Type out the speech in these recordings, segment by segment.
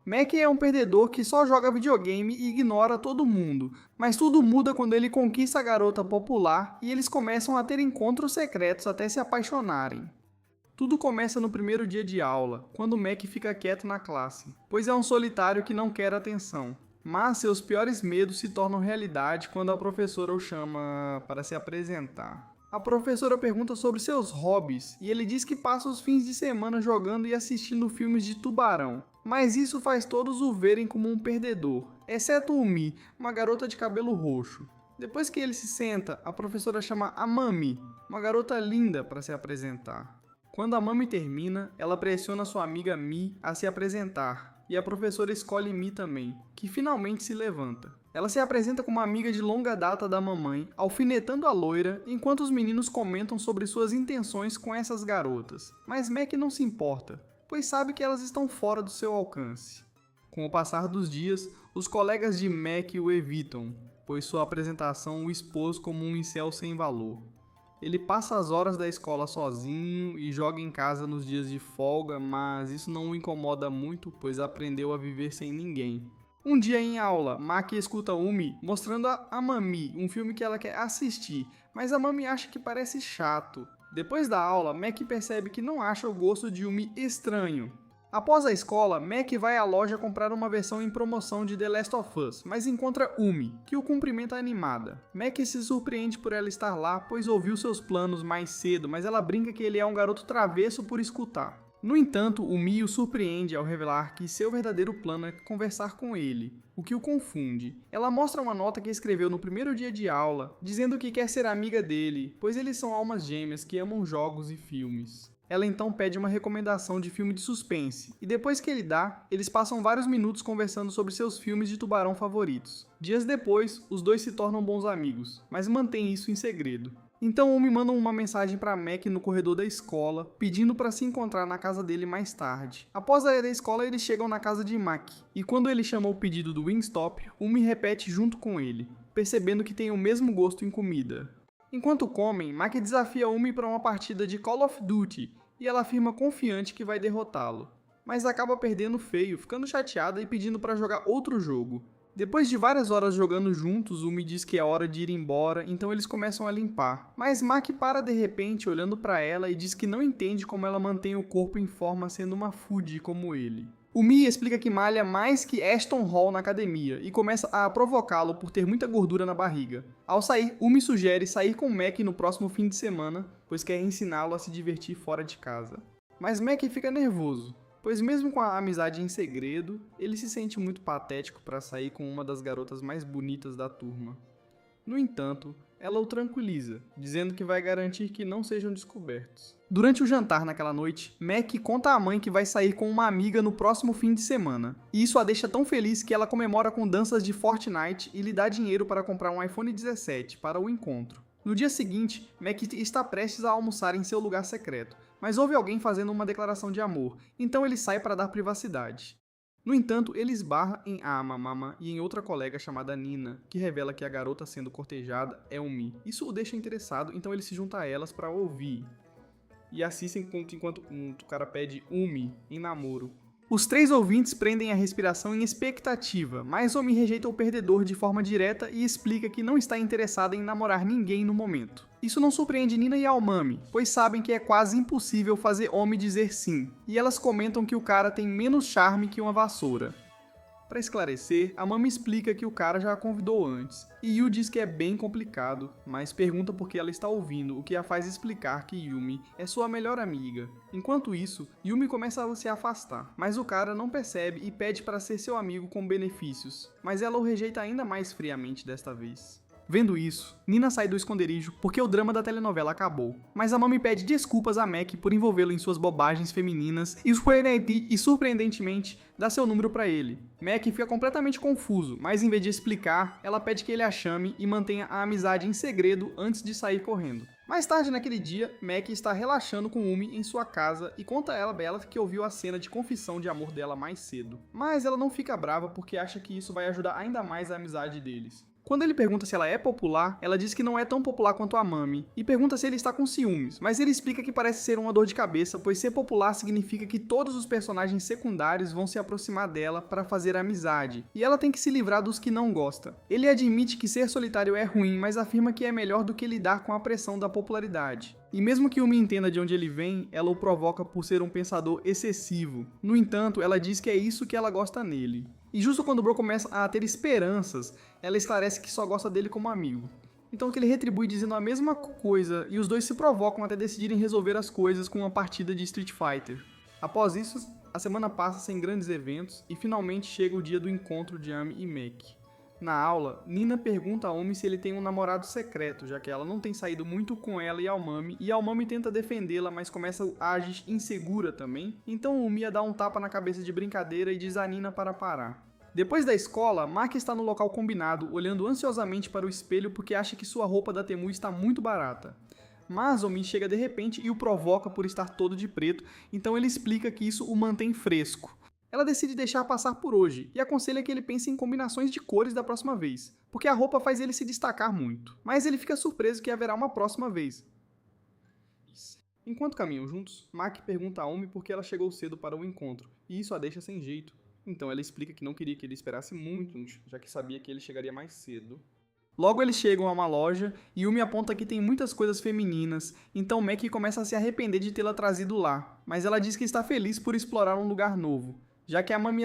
Mac é um perdedor que só joga videogame e ignora todo mundo, mas tudo muda quando ele conquista a garota popular e eles começam a ter encontros secretos até se apaixonarem. Tudo começa no primeiro dia de aula, quando Mac fica quieto na classe, pois é um solitário que não quer atenção. Mas seus piores medos se tornam realidade quando a professora o chama para se apresentar. A professora pergunta sobre seus hobbies e ele diz que passa os fins de semana jogando e assistindo filmes de tubarão. Mas isso faz todos o verem como um perdedor, exceto Umi, uma garota de cabelo roxo. Depois que ele se senta, a professora chama a Mami, uma garota linda, para se apresentar. Quando a Mami termina, ela pressiona sua amiga Mi a se apresentar, e a professora escolhe Mi também, que finalmente se levanta. Ela se apresenta como uma amiga de longa data da mamãe, alfinetando a loira, enquanto os meninos comentam sobre suas intenções com essas garotas. Mas Mac não se importa, pois sabe que elas estão fora do seu alcance. Com o passar dos dias, os colegas de Mac o evitam, pois sua apresentação o expôs como um incel sem valor. Ele passa as horas da escola sozinho e joga em casa nos dias de folga, mas isso não o incomoda muito, pois aprendeu a viver sem ninguém. Um dia em aula, Maki escuta Umi mostrando a Mami um filme que ela quer assistir, mas a Mami acha que parece chato. Depois da aula, Mac percebe que não acha o gosto de Umi estranho. Após a escola, Mac vai à loja comprar uma versão em promoção de The Last of Us, mas encontra Umi, que o cumprimenta animada. Mac se surpreende por ela estar lá, pois ouviu seus planos mais cedo, mas ela brinca que ele é um garoto travesso por escutar. No entanto, Umi o surpreende ao revelar que seu verdadeiro plano é conversar com ele, o que o confunde. Ela mostra uma nota que escreveu no primeiro dia de aula, dizendo que quer ser amiga dele, pois eles são almas gêmeas que amam jogos e filmes. Ela então pede uma recomendação de filme de suspense, e depois que ele dá, eles passam vários minutos conversando sobre seus filmes de tubarão favoritos. Dias depois, os dois se tornam bons amigos, mas mantêm isso em segredo. Então Umi manda uma mensagem para Mac no corredor da escola, pedindo para se encontrar na casa dele mais tarde. Após a da escola, eles chegam na casa de Mac, e quando ele chama o pedido do Wingstop, Umi repete junto com ele, percebendo que tem o mesmo gosto em comida. Enquanto comem, Mac desafia Umi para uma partida de Call of Duty, e ela afirma confiante que vai derrotá-lo. Mas acaba perdendo feio, ficando chateada e pedindo para jogar outro jogo. Depois de várias horas jogando juntos, Umi diz que é hora de ir embora, então eles começam a limpar. Mas Mac para de repente olhando para ela e diz que não entende como ela mantém o corpo em forma sendo uma foodie como ele. Umi explica que malha mais que Ashton Hall na academia e começa a provocá-lo por ter muita gordura na barriga. Ao sair, Umi sugere sair com Mac no próximo fim de semana, pois quer ensiná-lo a se divertir fora de casa. Mas Mac fica nervoso, pois mesmo com a amizade em segredo, ele se sente muito patético para sair com uma das garotas mais bonitas da turma. No entanto, ela o tranquiliza, dizendo que vai garantir que não sejam descobertos. Durante o jantar naquela noite, Mac conta à mãe que vai sair com uma amiga no próximo fim de semana, e isso a deixa tão feliz que ela comemora com danças de Fortnite e lhe dá dinheiro para comprar um iPhone 17 para o encontro. No dia seguinte, Mac está prestes a almoçar em seu lugar secreto, mas ouve alguém fazendo uma declaração de amor, então ele sai para dar privacidade. No entanto, ele esbarra em Mama e em outra colega chamada Nina, que revela que a garota sendo cortejada é Umi. Isso o deixa interessado, então ele se junta a elas para ouvir. E assistem enquanto o cara pede Umi em namoro. Os três ouvintes prendem a respiração em expectativa, mas Umi rejeita o perdedor de forma direta e explica que não está interessada em namorar ninguém no momento. Isso não surpreende Nina e Almami, pois sabem que é quase impossível fazer Umi dizer sim, e elas comentam que o cara tem menos charme que uma vassoura. Para esclarecer, a Mami explica que o cara já a convidou antes, e Yu diz que é bem complicado, mas pergunta por que ela está ouvindo, o que a faz explicar que Yumi é sua melhor amiga. Enquanto isso, Yumi começa a se afastar, mas o cara não percebe e pede para ser seu amigo com benefícios, mas ela o rejeita ainda mais friamente desta vez. Vendo isso, Nina sai do esconderijo porque o drama da telenovela acabou, mas a Mami pede desculpas a Mac por envolvê-lo em suas bobagens femininas e surpreendentemente dá seu número para ele. Mac fica completamente confuso, mas em vez de explicar, ela pede que ele a chame e mantenha a amizade em segredo antes de sair correndo. Mais tarde naquele dia, Mac está relaxando com Umi em sua casa e conta a ela que ouviu a cena de confissão de amor dela mais cedo. Mas ela não fica brava porque acha que isso vai ajudar ainda mais a amizade deles. Quando ele pergunta se ela é popular, ela diz que não é tão popular quanto a Mami, e pergunta se ele está com ciúmes, mas ele explica que parece ser uma dor de cabeça, pois ser popular significa que todos os personagens secundários vão se aproximar dela para fazer amizade, e ela tem que se livrar dos que não gosta. Ele admite que ser solitário é ruim, mas afirma que é melhor do que lidar com a pressão da popularidade. E mesmo que Umi entenda de onde ele vem, ela o provoca por ser um pensador excessivo. No entanto, ela diz que é isso que ela gosta nele. E justo quando Bro começa a ter esperanças, ela esclarece que só gosta dele como amigo. Então que ele retribui dizendo a mesma coisa, e os dois se provocam até decidirem resolver as coisas com uma partida de Street Fighter. Após isso, a semana passa sem grandes eventos, e finalmente chega o dia do encontro de Ami e Mac. Na aula, Nina pergunta a Umi se ele tem um namorado secreto, já que ela não tem saído muito com ela e Almami tenta defendê-la, mas começa a agir insegura também, então Umi dá um tapa na cabeça de brincadeira e diz a Nina para parar. Depois da escola, Mark está no local combinado, olhando ansiosamente para o espelho porque acha que sua roupa da Temu está muito barata. Mas Omi chega de repente e o provoca por estar todo de preto, então ele explica que isso o mantém fresco. Ela decide deixar passar por hoje e aconselha que ele pense em combinações de cores da próxima vez, porque a roupa faz ele se destacar muito. Mas ele fica surpreso que haverá uma próxima vez. Enquanto caminham juntos, Mark pergunta a Omi por que ela chegou cedo para o encontro, e isso a deixa sem jeito. Então ela explica que não queria que ele esperasse muito, já que sabia que ele chegaria mais cedo. Logo eles chegam a uma loja e Umi aponta que tem muitas coisas femininas, então Mac começa a se arrepender de tê-la trazido lá, mas ela diz que está feliz por explorar um lugar novo, já que a Mami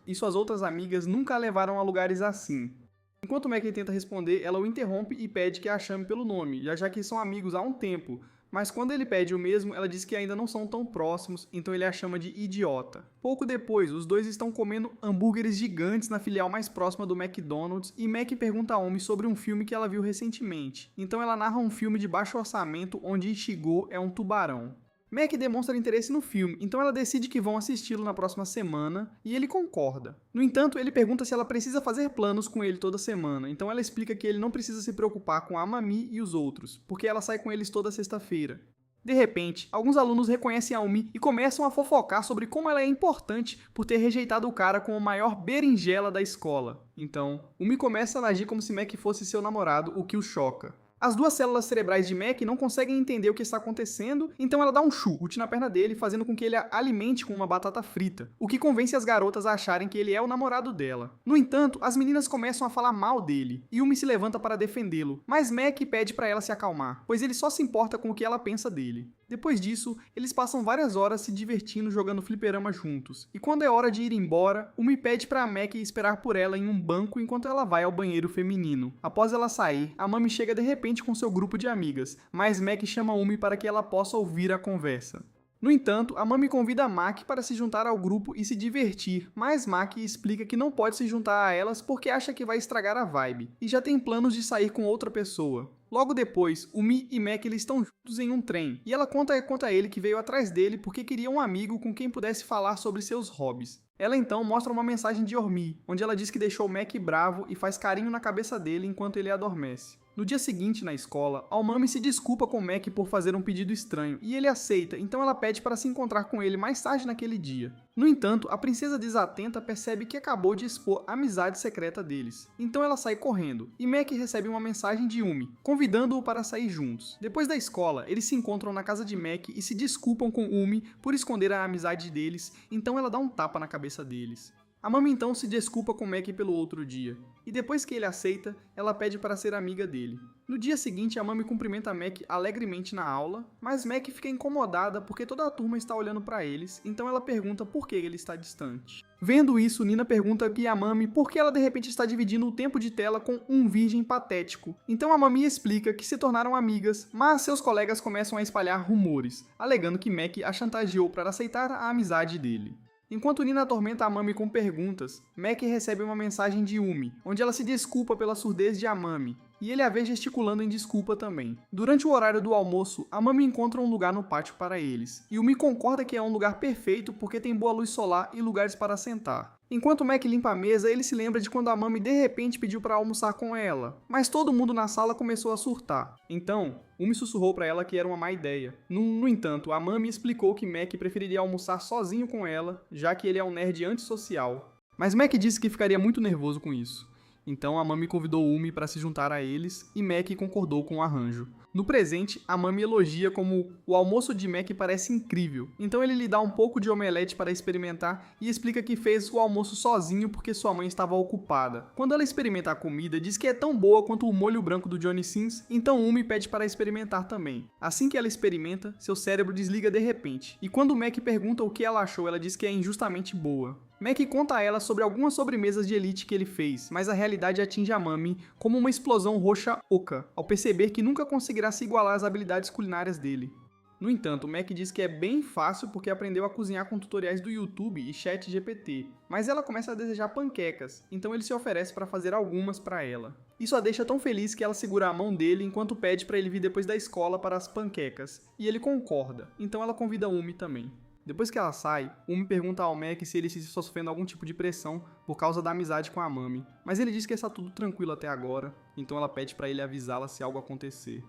e suas outras amigas nunca a levaram a lugares assim. Enquanto Mac tenta responder, ela o interrompe e pede que a chame pelo nome, já que são amigos há um tempo, mas quando ele pede o mesmo, ela diz que ainda não são tão próximos, então ele a chama de idiota. Pouco depois, os dois estão comendo hambúrgueres gigantes na filial mais próxima do McDonald's e Mac pergunta a Omi sobre um filme que ela viu recentemente. Então ela narra um filme de baixo orçamento onde Ichigo é um tubarão. Mac demonstra interesse no filme, então ela decide que vão assisti-lo na próxima semana e ele concorda. No entanto, ele pergunta se ela precisa fazer planos com ele toda semana, então ela explica que ele não precisa se preocupar com a Mami e os outros, porque ela sai com eles toda sexta-feira. De repente, alguns alunos reconhecem a Umi e começam a fofocar sobre como ela é importante por ter rejeitado o cara com o maior berinjela da escola. Então, Umi começa a agir como se Mac fosse seu namorado, o que o choca. As duas células cerebrais de Mac não conseguem entender o que está acontecendo, então ela dá um chute na perna dele, fazendo com que ele a alimente com uma batata frita, o que convence as garotas a acharem que ele é o namorado dela. No entanto, as meninas começam a falar mal dele, e Umi se levanta para defendê-lo, mas Mac pede para ela se acalmar, pois ele só se importa com o que ela pensa dele. Depois disso, eles passam várias horas se divertindo jogando fliperama juntos, e quando é hora de ir embora, Umi pede para Mac esperar por ela em um banco enquanto ela vai ao banheiro feminino. Após ela sair, a Mami chega de repente com seu grupo de amigas, mas Mac chama Umi para que ela possa ouvir a conversa. No entanto, a Mami convida Mac para se juntar ao grupo e se divertir, mas Mac explica que não pode se juntar a elas porque acha que vai estragar a vibe, e já tem planos de sair com outra pessoa. Logo depois, Umi e Mac eles estão juntos em um trem, e ela conta a ele que veio atrás dele porque queria um amigo com quem pudesse falar sobre seus hobbies. Ela então mostra uma mensagem de Ormi, onde ela diz que deixou Mac bravo e faz carinho na cabeça dele enquanto ele adormece. No dia seguinte, na escola, Almami se desculpa com Mac por fazer um pedido estranho, e ele aceita, então ela pede para se encontrar com ele mais tarde naquele dia. No entanto, a princesa desatenta percebe que acabou de expor a amizade secreta deles, então ela sai correndo, e Mac recebe uma mensagem de Umi, convidando-o para sair juntos. Depois da escola, eles se encontram na casa de Mac e se desculpam com Umi por esconder a amizade deles, então ela dá um tapa na cabeça deles. A Mami então se desculpa com Mac pelo outro dia, e depois que ele aceita, ela pede para ser amiga dele. No dia seguinte, a Mami cumprimenta Mac alegremente na aula, mas Mac fica incomodada porque toda a turma está olhando para eles, então ela pergunta por que ele está distante. Vendo isso, Nina pergunta a Mami por que ela de repente está dividindo o tempo de tela com um virgem patético. Então a Mami explica que se tornaram amigas, mas seus colegas começam a espalhar rumores, alegando que Mac a chantageou para aceitar a amizade dele. Enquanto Nina atormenta a Mami com perguntas, Mac recebe uma mensagem de Umi, onde ela se desculpa pela surdez de Amami, e ele a vê gesticulando em desculpa também. Durante o horário do almoço, a Mami encontra um lugar no pátio para eles, e Umi concorda que é um lugar perfeito porque tem boa luz solar e lugares para sentar. Enquanto Mac limpa a mesa, ele se lembra de quando a Mami de repente pediu para almoçar com ela, mas todo mundo na sala começou a surtar. Então, Umi sussurrou para ela que era uma má ideia. No entanto, a Mami explicou que Mac preferiria almoçar sozinho com ela, já que ele é um nerd antissocial. Mas Mac disse que ficaria muito nervoso com isso. Então a Mami convidou Umi para se juntar a eles e Mac concordou com o arranjo. No presente, a Mami elogia como o almoço de Mac parece incrível, então ele lhe dá um pouco de omelete para experimentar e explica que fez o almoço sozinho porque sua mãe estava ocupada. Quando ela experimenta a comida, diz que é tão boa quanto o molho branco do Johnny Sins, então Umi pede para experimentar também. Assim que ela experimenta, seu cérebro desliga de repente, e quando Mac pergunta o que ela achou, ela diz que é injustamente boa. Mac conta a ela sobre algumas sobremesas de elite que ele fez, mas a realidade atinge a Mami como uma explosão roxa oca, ao perceber que nunca conseguirá se igualar às habilidades culinárias dele. No entanto, Mac diz que é bem fácil porque aprendeu a cozinhar com tutoriais do YouTube e ChatGPT, mas ela começa a desejar panquecas, então ele se oferece para fazer algumas para ela. Isso a deixa tão feliz que ela segura a mão dele enquanto pede para ele vir depois da escola para as panquecas, e ele concorda, então ela convida Umi também. Depois que ela sai, Umi pergunta ao Mac se ele está sofrendo algum tipo de pressão por causa da amizade com a Mami, mas ele diz que está tudo tranquilo até agora, então ela pede para ele avisá-la se algo acontecer.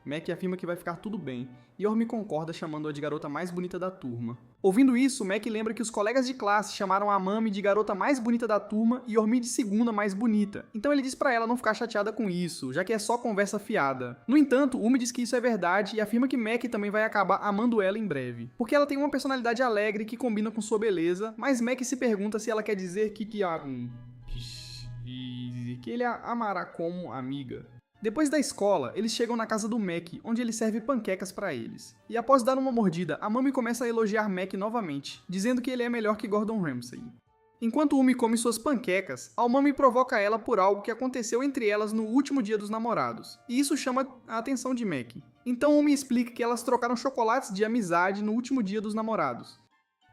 Mac afirma que vai ficar tudo bem, e Ormi concorda chamando-a de garota mais bonita da turma. Ouvindo isso, Mac lembra que os colegas de classe chamaram a Mami de garota mais bonita da turma e Ormi de segunda mais bonita, então ele diz pra ela não ficar chateada com isso, já que é só conversa fiada. No entanto, Umi diz que isso é verdade e afirma que Mac também vai acabar amando ela em breve, porque ela tem uma personalidade alegre que combina com sua beleza, mas Mac se pergunta se ela quer dizer que ele a amará como amiga. Depois da escola, eles chegam na casa do Mac, onde ele serve panquecas para eles. E após dar uma mordida, a Mami começa a elogiar Mac novamente, dizendo que ele é melhor que Gordon Ramsay. Enquanto Umi come suas panquecas, a Mami provoca ela por algo que aconteceu entre elas no último dia dos namorados, e isso chama a atenção de Mac. Então Umi explica que elas trocaram chocolates de amizade no último dia dos namorados.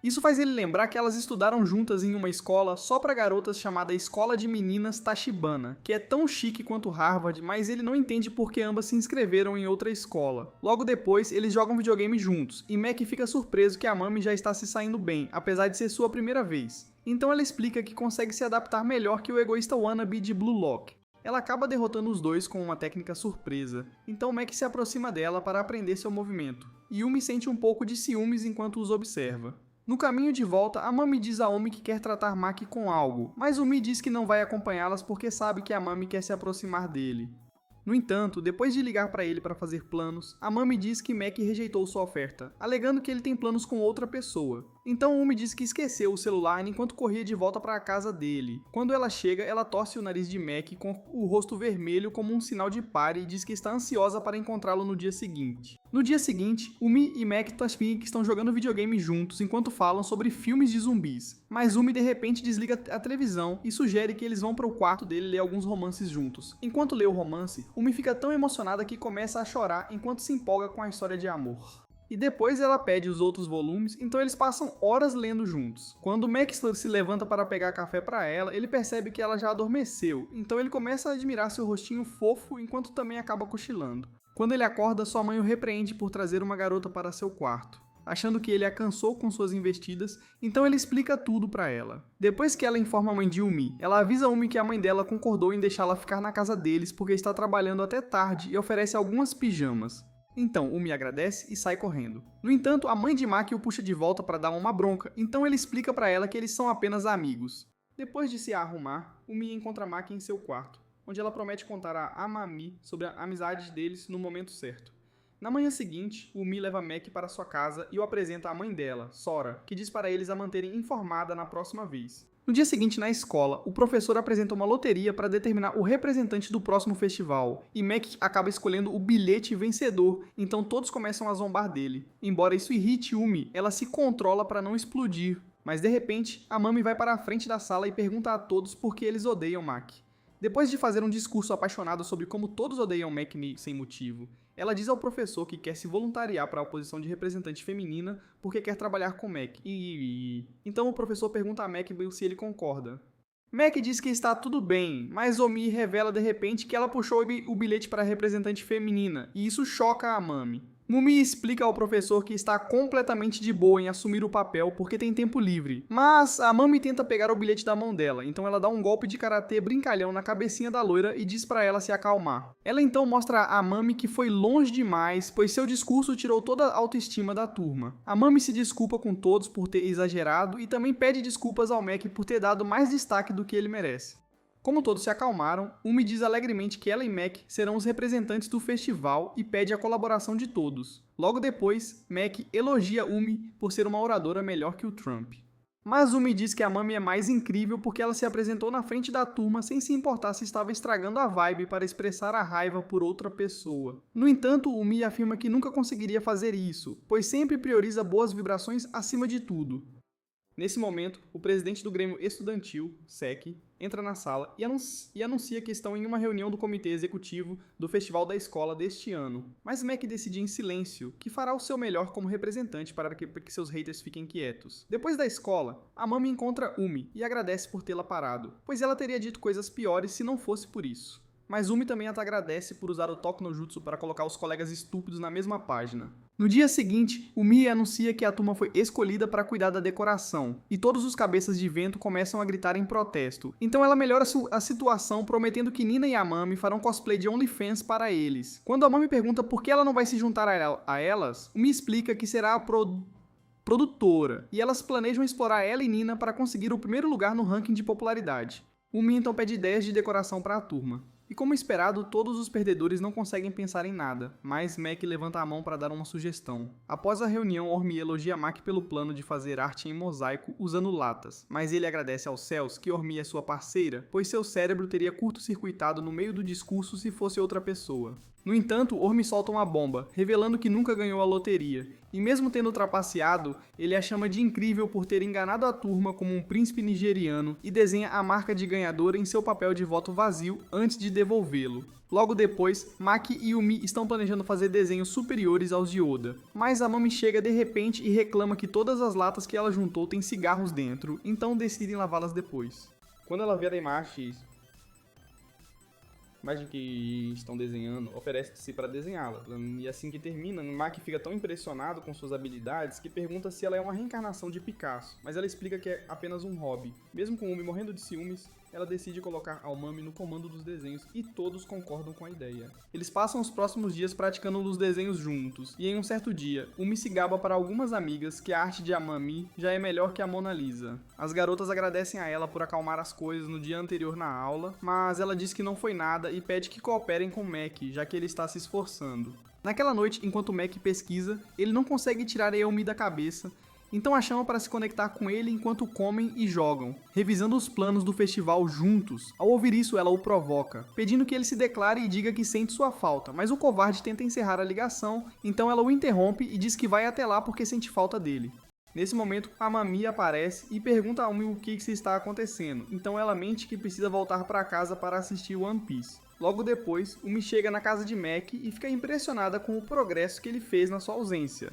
Isso faz ele lembrar que elas estudaram juntas em uma escola só para garotas chamada Escola de Meninas Tachibana, que é tão chique quanto Harvard, mas ele não entende por que ambas se inscreveram em outra escola. Logo depois, eles jogam videogame juntos, e Mac fica surpreso que a Mami já está se saindo bem, apesar de ser sua primeira vez. Então ela explica que consegue se adaptar melhor que o egoísta wannabe de Blue Lock. Ela acaba derrotando os dois com uma técnica surpresa, então Mac se aproxima dela para aprender seu movimento, e Umi sente um pouco de ciúmes enquanto os observa. No caminho de volta, a Mami diz a Umi que quer tratar Mac com algo, mas Umi diz que não vai acompanhá-las porque sabe que a Mami quer se aproximar dele. No entanto, depois de ligar para ele para fazer planos, a Mami diz que Mac rejeitou sua oferta, alegando que ele tem planos com outra pessoa. Então Umi diz que esqueceu o celular enquanto corria de volta para a casa dele. Quando ela chega, ela torce o nariz de Mac com o rosto vermelho como um sinal de pare e diz que está ansiosa para encontrá-lo no dia seguinte. No dia seguinte, Umi e Mac fingem que estão jogando videogame juntos enquanto falam sobre filmes de zumbis, mas Umi de repente desliga a televisão e sugere que eles vão para o quarto dele ler alguns romances juntos. Enquanto lê o romance, Umi fica tão emocionada que começa a chorar enquanto se empolga com a história de amor. E depois ela pede os outros volumes, então eles passam horas lendo juntos. Quando Mac se levanta para pegar café para ela, ele percebe que ela já adormeceu, então ele começa a admirar seu rostinho fofo enquanto também acaba cochilando. Quando ele acorda, sua mãe o repreende por trazer uma garota para seu quarto, achando que ele a cansou com suas investidas, então ele explica tudo para ela. Depois que ela informa a mãe de Umi, ela avisa Umi que a mãe dela concordou em deixá-la ficar na casa deles porque está trabalhando até tarde e oferece algumas pijamas. Então, Umi agradece e sai correndo. No entanto, a mãe de Mac o puxa de volta para dar uma bronca, então ele explica para ela que eles são apenas amigos. Depois de se arrumar, Umi encontra Mac em seu quarto, onde ela promete contar a Mami sobre a amizade deles no momento certo. Na manhã seguinte, Umi leva Mac para sua casa e o apresenta à mãe dela, Sora, que diz para eles a manterem informada na próxima vez. No dia seguinte, na escola, o professor apresenta uma loteria para determinar o representante do próximo festival, e Mac acaba escolhendo o bilhete vencedor, então todos começam a zombar dele. Embora isso irrite Umi, ela se controla para não explodir, mas de repente, a Mami vai para a frente da sala e pergunta a todos por que eles odeiam Mac. Depois de fazer um discurso apaixonado sobre como todos odeiam Mac sem motivo, ela diz ao professor que quer se voluntariar para a posição de representante feminina porque quer trabalhar com Mac. Então o professor pergunta a Mac se ele concorda. Mac diz que está tudo bem, mas Omi revela de repente que ela puxou o bilhete para a representante feminina, e isso choca a Mami. Mumi explica ao professor que está completamente de boa em assumir o papel porque tem tempo livre, mas a Mami tenta pegar o bilhete da mão dela, então ela dá um golpe de karatê brincalhão na cabecinha da loira e diz pra ela se acalmar. Ela então mostra a Mami que foi longe demais, pois seu discurso tirou toda a autoestima da turma. A Mami se desculpa com todos por ter exagerado e também pede desculpas ao Mac por ter dado mais destaque do que ele merece. Como todos se acalmaram, Umi diz alegremente que ela e Mac serão os representantes do festival e pede a colaboração de todos. Logo depois, Mac elogia Umi por ser uma oradora melhor que o Trump. Mas Umi diz que a Mami é mais incrível porque ela se apresentou na frente da turma sem se importar se estava estragando a vibe para expressar a raiva por outra pessoa. No entanto, Umi afirma que nunca conseguiria fazer isso, pois sempre prioriza boas vibrações acima de tudo. Nesse momento, o presidente do Grêmio Estudantil, SEC, entra na sala e anuncia que estão em uma reunião do comitê executivo do festival da escola deste ano. Mas Mac decide em silêncio que fará o seu melhor como representante para que seus haters fiquem quietos. Depois da escola, a Mami encontra Umi e agradece por tê-la parado, pois ela teria dito coisas piores se não fosse por isso. Mas Umi também a agradece por usar o Toku no Jutsu para colocar os colegas estúpidos na mesma página. No dia seguinte, Umi anuncia que a turma foi escolhida para cuidar da decoração, e todos os cabeças de vento começam a gritar em protesto. Então ela melhora a situação prometendo que Nina e a Mami farão cosplay de OnlyFans para eles. Quando a Mami pergunta por que ela não vai se juntar a elas, Umi explica que será a produtora, e elas planejam explorar ela e Nina para conseguir o primeiro lugar no ranking de popularidade. Umi então pede ideias de decoração para a turma. E como esperado, todos os perdedores não conseguem pensar em nada, mas Mac levanta a mão para dar uma sugestão. Após a reunião, Ormi elogia Mac pelo plano de fazer arte em mosaico usando latas, mas ele agradece aos céus que Ormi é sua parceira, pois seu cérebro teria curto-circuitado no meio do discurso se fosse outra pessoa. No entanto, Ormi solta uma bomba, revelando que nunca ganhou a loteria, e mesmo tendo trapaceado, ele a chama de incrível por ter enganado a turma como um príncipe nigeriano e desenha a marca de ganhador em seu papel de voto vazio antes de devolvê-lo. Logo depois, Maki e Umi estão planejando fazer desenhos superiores aos de Oda, mas a Mami chega de repente e reclama que todas as latas que ela juntou têm cigarros dentro, então decidem lavá-las depois. Quando ela vê a imagem que estão desenhando, oferece-se para desenhá-la. E assim que termina, Maki fica tão impressionado com suas habilidades que pergunta se ela é uma reencarnação de Picasso, mas ela explica que é apenas um hobby. Mesmo com Umi morrendo de ciúmes, ela decide colocar Aomami no comando dos desenhos e todos concordam com a ideia. Eles passam os próximos dias praticando os desenhos juntos, e em um certo dia, Umi se gaba para algumas amigas que a arte de Amami já é melhor que a Mona Lisa. As garotas agradecem a ela por acalmar as coisas no dia anterior na aula, mas ela diz que não foi nada e pede que cooperem com Mac, já que ele está se esforçando. Naquela noite, enquanto Mac pesquisa, ele não consegue tirar Aomi da cabeça, então a chama para se conectar com ele enquanto comem e jogam, revisando os planos do festival juntos. Ao ouvir isso, ela o provoca, pedindo que ele se declare e diga que sente sua falta, mas o covarde tenta encerrar a ligação, então ela o interrompe e diz que vai até lá porque sente falta dele. Nesse momento, a Mami aparece e pergunta a Umi o que se está acontecendo, então ela mente que precisa voltar para casa para assistir One Piece. Logo depois, Umi chega na casa de Mac e fica impressionada com o progresso que ele fez na sua ausência.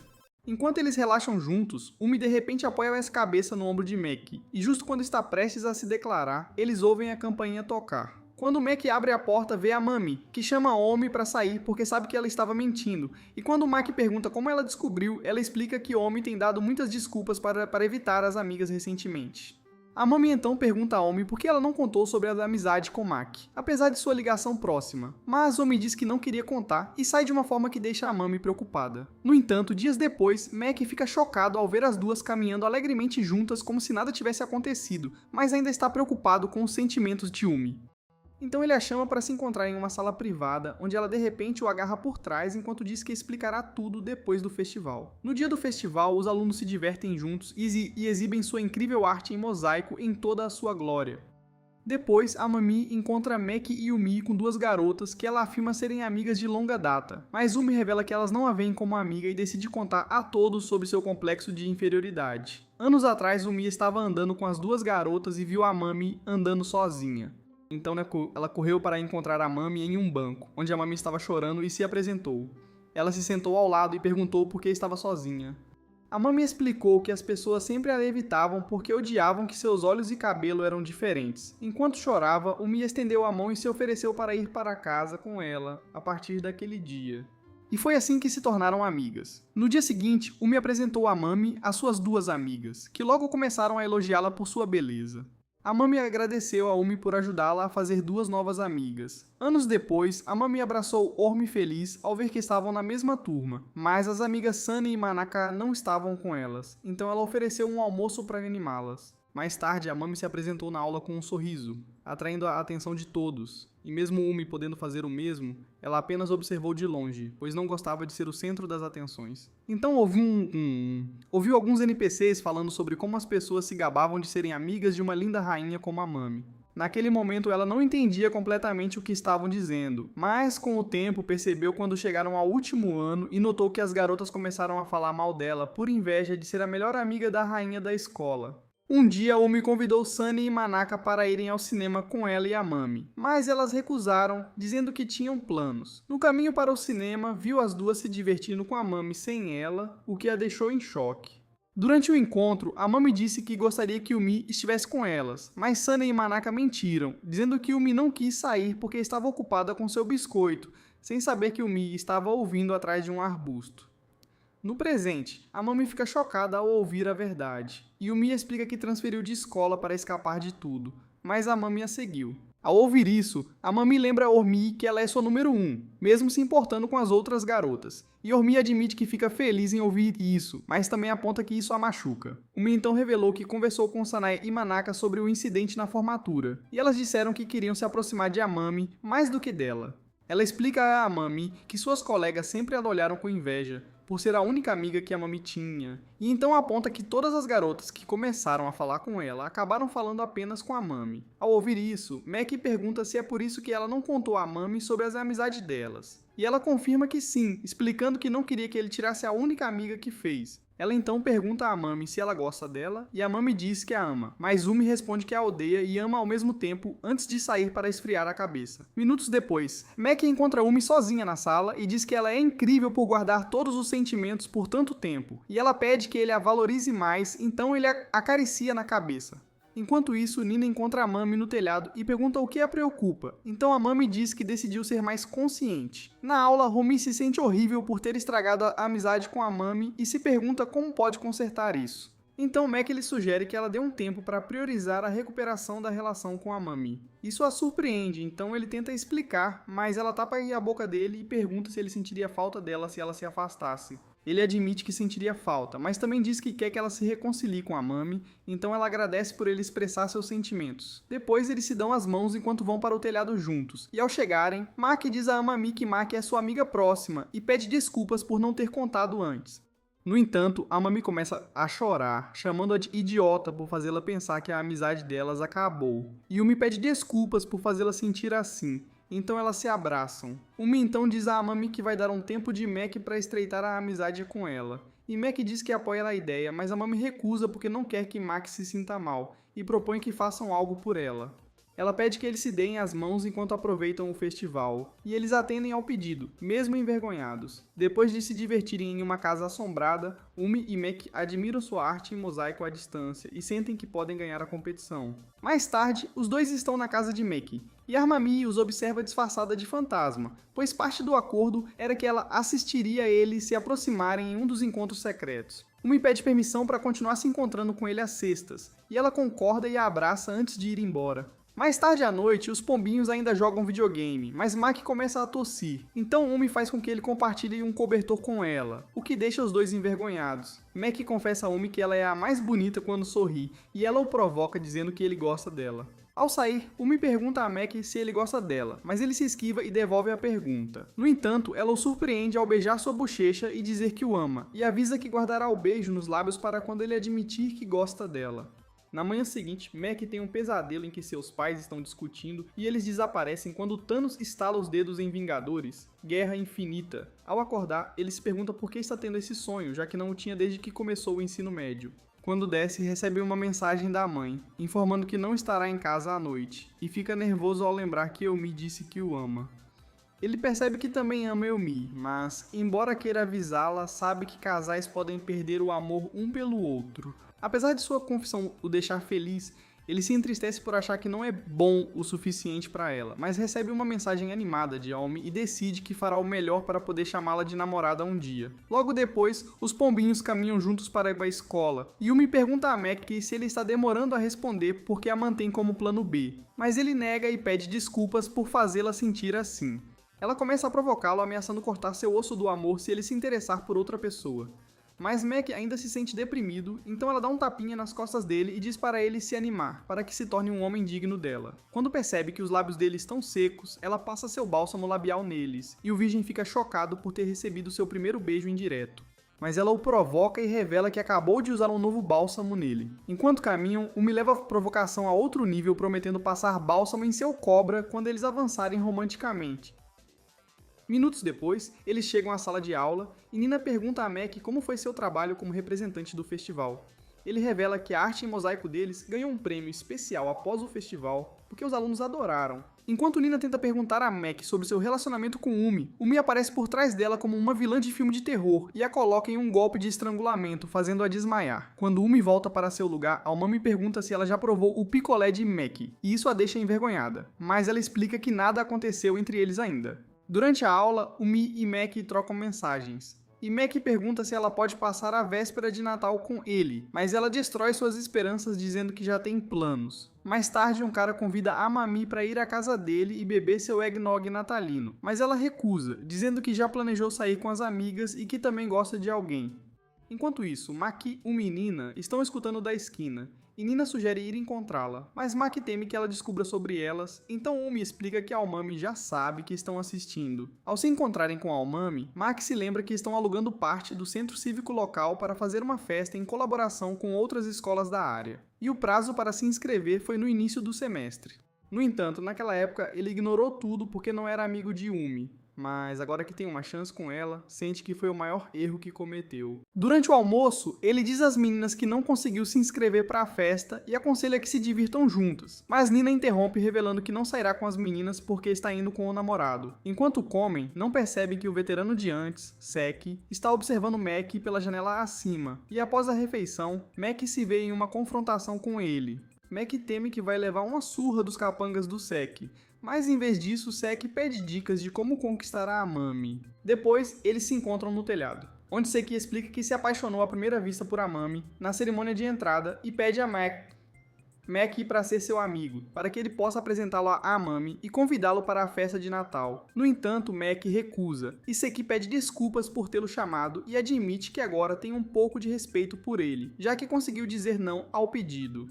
Enquanto eles relaxam juntos, Umi de repente apoia a cabeça no ombro de Mac, e justo quando está prestes a se declarar, eles ouvem a campainha tocar. Quando Mac abre a porta, vê a Mami, que chama Omi para sair porque sabe que ela estava mentindo, e quando Mac pergunta como ela descobriu, ela explica que Omi tem dado muitas desculpas para evitar as amigas recentemente. A Mami então pergunta a Omi por que ela não contou sobre a amizade com Mac, apesar de sua ligação próxima, mas Omi diz que não queria contar e sai de uma forma que deixa a Mami preocupada. No entanto, dias depois, Mac fica chocado ao ver as duas caminhando alegremente juntas como se nada tivesse acontecido, mas ainda está preocupado com os sentimentos de Umi. Então ele a chama para se encontrar em uma sala privada, onde ela de repente o agarra por trás enquanto diz que explicará tudo depois do festival. No dia do festival, os alunos se divertem juntos e exibem sua incrível arte em mosaico em toda a sua glória. Depois, a Mami encontra Mac e Umi com duas garotas que ela afirma serem amigas de longa data, mas Umi revela que elas não a veem como amiga e decide contar a todos sobre seu complexo de inferioridade. Anos atrás, Umi estava andando com as duas garotas e viu a Mami andando sozinha. Então ela correu para encontrar a Mami em um banco, onde a Mami estava chorando e se apresentou. Ela se sentou ao lado e perguntou por que estava sozinha. A Mami explicou que as pessoas sempre a evitavam porque odiavam que seus olhos e cabelo eram diferentes. Enquanto chorava, Umi estendeu a mão e se ofereceu para ir para casa com ela a partir daquele dia. E foi assim que se tornaram amigas. No dia seguinte, Umi apresentou a Mami às suas duas amigas, que logo começaram a elogiá-la por sua beleza. A Mami agradeceu a Umi por ajudá-la a fazer duas novas amigas. Anos depois, a Mami abraçou Ormi feliz ao ver que estavam na mesma turma, mas as amigas Sunny e Manaka não estavam com elas, então ela ofereceu um almoço para animá-las. Mais tarde, a Mami se apresentou na aula com um sorriso, atraindo a atenção de todos, e mesmo Umi podendo fazer o mesmo, ela apenas observou de longe, pois não gostava de ser o centro das atenções. Então ouviu alguns NPCs falando sobre como as pessoas se gabavam de serem amigas de uma linda rainha como a Mami. Naquele momento ela não entendia completamente o que estavam dizendo, mas com o tempo percebeu quando chegaram ao último ano e notou que as garotas começaram a falar mal dela por inveja de ser a melhor amiga da rainha da escola. Um dia, Umi convidou Sunny e Manaka para irem ao cinema com ela e a Mami, mas elas recusaram, dizendo que tinham planos. No caminho para o cinema, viu as duas se divertindo com a Mami sem ela, o que a deixou em choque. Durante o encontro, a Mami disse que gostaria que Umi estivesse com elas, mas Sunny e Manaka mentiram, dizendo que Umi não quis sair porque estava ocupada com seu biscoito, sem saber que Umi estava ouvindo atrás de um arbusto. No presente, a Mami fica chocada ao ouvir a verdade, e Umi explica que transferiu de escola para escapar de tudo, mas a Mami a seguiu. Ao ouvir isso, a Mami lembra a Ormi que ela é sua número 1, mesmo se importando com as outras garotas, e Ormi admite que fica feliz em ouvir isso, mas também aponta que isso a machuca. Umi então revelou que conversou com Sanae e Manaka sobre o incidente na formatura, e elas disseram que queriam se aproximar de Amami mais do que dela. Ela explica a Amami que suas colegas sempre a olharam com inveja, por ser a única amiga que a Mami tinha, e então aponta que todas as garotas que começaram a falar com ela acabaram falando apenas com a Mami. Ao ouvir isso, Mac pergunta se é por isso que ela não contou a Mami sobre as amizades delas. E ela confirma que sim, explicando que não queria que ele tirasse a única amiga que fez. Ela então pergunta a Mami se ela gosta dela, e a Mami diz que a ama, mas Umi responde que a odeia e ama ao mesmo tempo antes de sair para esfriar a cabeça. Minutos depois, Mac encontra Umi sozinha na sala e diz que ela é incrível por guardar todos os sentimentos por tanto tempo, e ela pede que ele a valorize mais, então ele a acaricia na cabeça. Enquanto isso, Nina encontra a Mami no telhado e pergunta o que a preocupa, então a Mami diz que decidiu ser mais consciente. Na aula, Romi se sente horrível por ter estragado a amizade com a Mami e se pergunta como pode consertar isso. Então Mac lhe sugere que ela dê um tempo para priorizar a recuperação da relação com a Mami. Isso a surpreende, então ele tenta explicar, mas ela tapa a boca dele e pergunta se ele sentiria falta dela se ela se afastasse. Ele admite que sentiria falta, mas também diz que quer que ela se reconcilie com a Mami, então ela agradece por ele expressar seus sentimentos. Depois eles se dão as mãos enquanto vão para o telhado juntos, e ao chegarem, Mac diz a Amami que Mac é sua amiga próxima e pede desculpas por não ter contado antes. No entanto, a Mami começa a chorar, chamando-a de idiota por fazê-la pensar que a amizade delas acabou. E Umi pede desculpas por fazê-la sentir assim, então elas se abraçam. Umi então diz a Amami que vai dar um tempo de Mac para estreitar a amizade com ela. E Mac diz que apoia a ideia, mas a Mami recusa porque não quer que Mac se sinta mal, e propõe que façam algo por ela. Ela pede que eles se deem as mãos enquanto aproveitam o festival, e eles atendem ao pedido, mesmo envergonhados. Depois de se divertirem em uma casa assombrada, Umi e Mac admiram sua arte em mosaico à distância e sentem que podem ganhar a competição. Mais tarde, os dois estão na casa de Mac, e Armami os observa disfarçada de fantasma, pois parte do acordo era que ela assistiria a eles se aproximarem em um dos encontros secretos. Umi pede permissão para continuar se encontrando com ele às sextas, e ela concorda e a abraça antes de ir embora. Mais tarde à noite, os pombinhos ainda jogam videogame, mas Mac começa a tossir, então Umi faz com que ele compartilhe um cobertor com ela, o que deixa os dois envergonhados. Mac confessa a Umi que ela é a mais bonita quando sorri, e ela o provoca dizendo que ele gosta dela. Ao sair, Umi pergunta a Mac se ele gosta dela, mas ele se esquiva e devolve a pergunta. No entanto, ela o surpreende ao beijar sua bochecha e dizer que o ama, e avisa que guardará o beijo nos lábios para quando ele admitir que gosta dela. Na manhã seguinte, Mac tem um pesadelo em que seus pais estão discutindo e eles desaparecem quando Thanos estala os dedos em Vingadores, Guerra Infinita. Ao acordar, ele se pergunta por que está tendo esse sonho, já que não o tinha desde que começou o ensino médio. Quando desce, recebe uma mensagem da mãe, informando que não estará em casa à noite, e fica nervoso ao lembrar que Eumi disse que o ama. Ele percebe que também ama Eumi, mas, embora queira avisá-la, sabe que casais podem perder o amor um pelo outro. Apesar de sua confissão o deixar feliz, ele se entristece por achar que não é bom o suficiente para ela, mas recebe uma mensagem animada de Aomi e decide que fará o melhor para poder chamá-la de namorada um dia. Logo depois, os pombinhos caminham juntos para ir à escola, e Yumi pergunta a Mac se ele está demorando a responder porque a mantém como plano B, mas ele nega e pede desculpas por fazê-la sentir assim. Ela começa a provocá-lo, ameaçando cortar seu osso do amor se ele se interessar por outra pessoa. Mas Mac ainda se sente deprimido, então ela dá um tapinha nas costas dele e diz para ele se animar, para que se torne um homem digno dela. Quando percebe que os lábios dele estão secos, ela passa seu bálsamo labial neles, e o virgem fica chocado por ter recebido seu primeiro beijo indireto. Mas ela o provoca e revela que acabou de usar um novo bálsamo nele. Enquanto caminham, Umi leva a provocação a outro nível, prometendo passar bálsamo em seu cobra quando eles avançarem romanticamente. Minutos depois, eles chegam à sala de aula e Nina pergunta a Mac como foi seu trabalho como representante do festival. Ele revela que a arte em mosaico deles ganhou um prêmio especial após o festival, porque os alunos adoraram. Enquanto Nina tenta perguntar a Mac sobre seu relacionamento com Umi aparece por trás dela como uma vilã de filme de terror e a coloca em um golpe de estrangulamento, fazendo-a desmaiar. Quando Umi volta para seu lugar, Aomami pergunta se ela já provou o picolé de Mac, e isso a deixa envergonhada. Mas ela explica que nada aconteceu entre eles ainda. Durante a aula, Umi e Mac trocam mensagens. E Mac pergunta se ela pode passar a véspera de Natal com ele, mas ela destrói suas esperanças dizendo que já tem planos. Mais tarde, um cara convida Amami para ir à casa dele e beber seu eggnog natalino, mas ela recusa, dizendo que já planejou sair com as amigas e que também gosta de alguém. Enquanto isso, Maki, Umi e Nina estão escutando da esquina, e Nina sugere ir encontrá-la, mas Maki teme que ela descubra sobre elas, então Umi explica que Aomami já sabe que estão assistindo. Ao se encontrarem com Aomami, Maki se lembra que estão alugando parte do centro cívico local para fazer uma festa em colaboração com outras escolas da área, e o prazo para se inscrever foi no início do semestre. No entanto, naquela época, ele ignorou tudo porque não era amigo de Umi. Mas agora que tem uma chance com ela, sente que foi o maior erro que cometeu. Durante o almoço, ele diz às meninas que não conseguiu se inscrever para a festa e aconselha que se divirtam juntas. Mas Nina interrompe revelando que não sairá com as meninas porque está indo com o namorado. Enquanto comem, não percebem que o veterano de antes, Seki, está observando Mac pela janela acima. E após a refeição, Mac se vê em uma confrontação com ele. Mac teme que vai levar uma surra dos capangas do Seki, mas em vez disso, Seki pede dicas de como conquistar a Amami. Depois, eles se encontram no telhado, onde Seki explica que se apaixonou à primeira vista por Amami na cerimônia de entrada e pede a Mac para ser seu amigo, para que ele possa apresentá-lo a Amami e convidá-lo para a festa de Natal. No entanto, Mac recusa, e Seki pede desculpas por tê-lo chamado e admite que agora tem um pouco de respeito por ele, já que conseguiu dizer não ao pedido.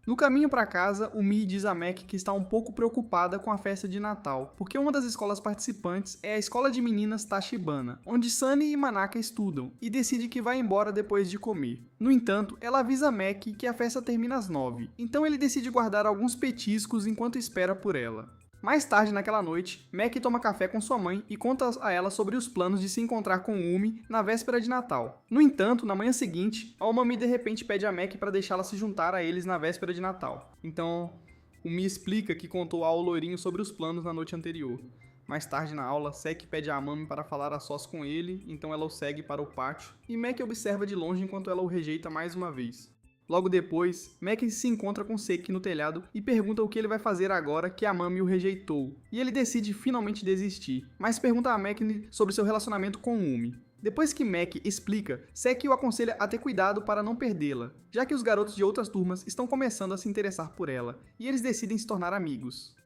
No caminho para casa, Umi diz a Mac que está um pouco preocupada com a festa de Natal, porque uma das escolas participantes é a escola de meninas Tachibana, onde Sunny e Manaka estudam, e decide que vai embora depois de comer. No entanto, ela avisa Mac que a festa termina às 9, então ele decide guardar alguns petiscos enquanto espera por ela. Mais tarde naquela noite, Mac toma café com sua mãe e conta a ela sobre os planos de se encontrar com Umi na véspera de Natal. No entanto, na manhã seguinte, Aomami de repente pede a Mac para deixá-la se juntar a eles na véspera de Natal. Então, Umi explica que contou ao loirinho sobre os planos na noite anterior. Mais tarde na aula, Seki pede a Amami para falar a sós com ele, então ela o segue para o pátio, e Mac observa de longe enquanto ela o rejeita mais uma vez. Logo depois, Mac se encontra com Seki no telhado e pergunta o que ele vai fazer agora que Amami o rejeitou, e ele decide finalmente desistir, mas pergunta a Mac sobre seu relacionamento com Umi. Depois que Mac explica, Seki o aconselha a ter cuidado para não perdê-la, já que os garotos de outras turmas estão começando a se interessar por ela, e eles decidem se tornar amigos.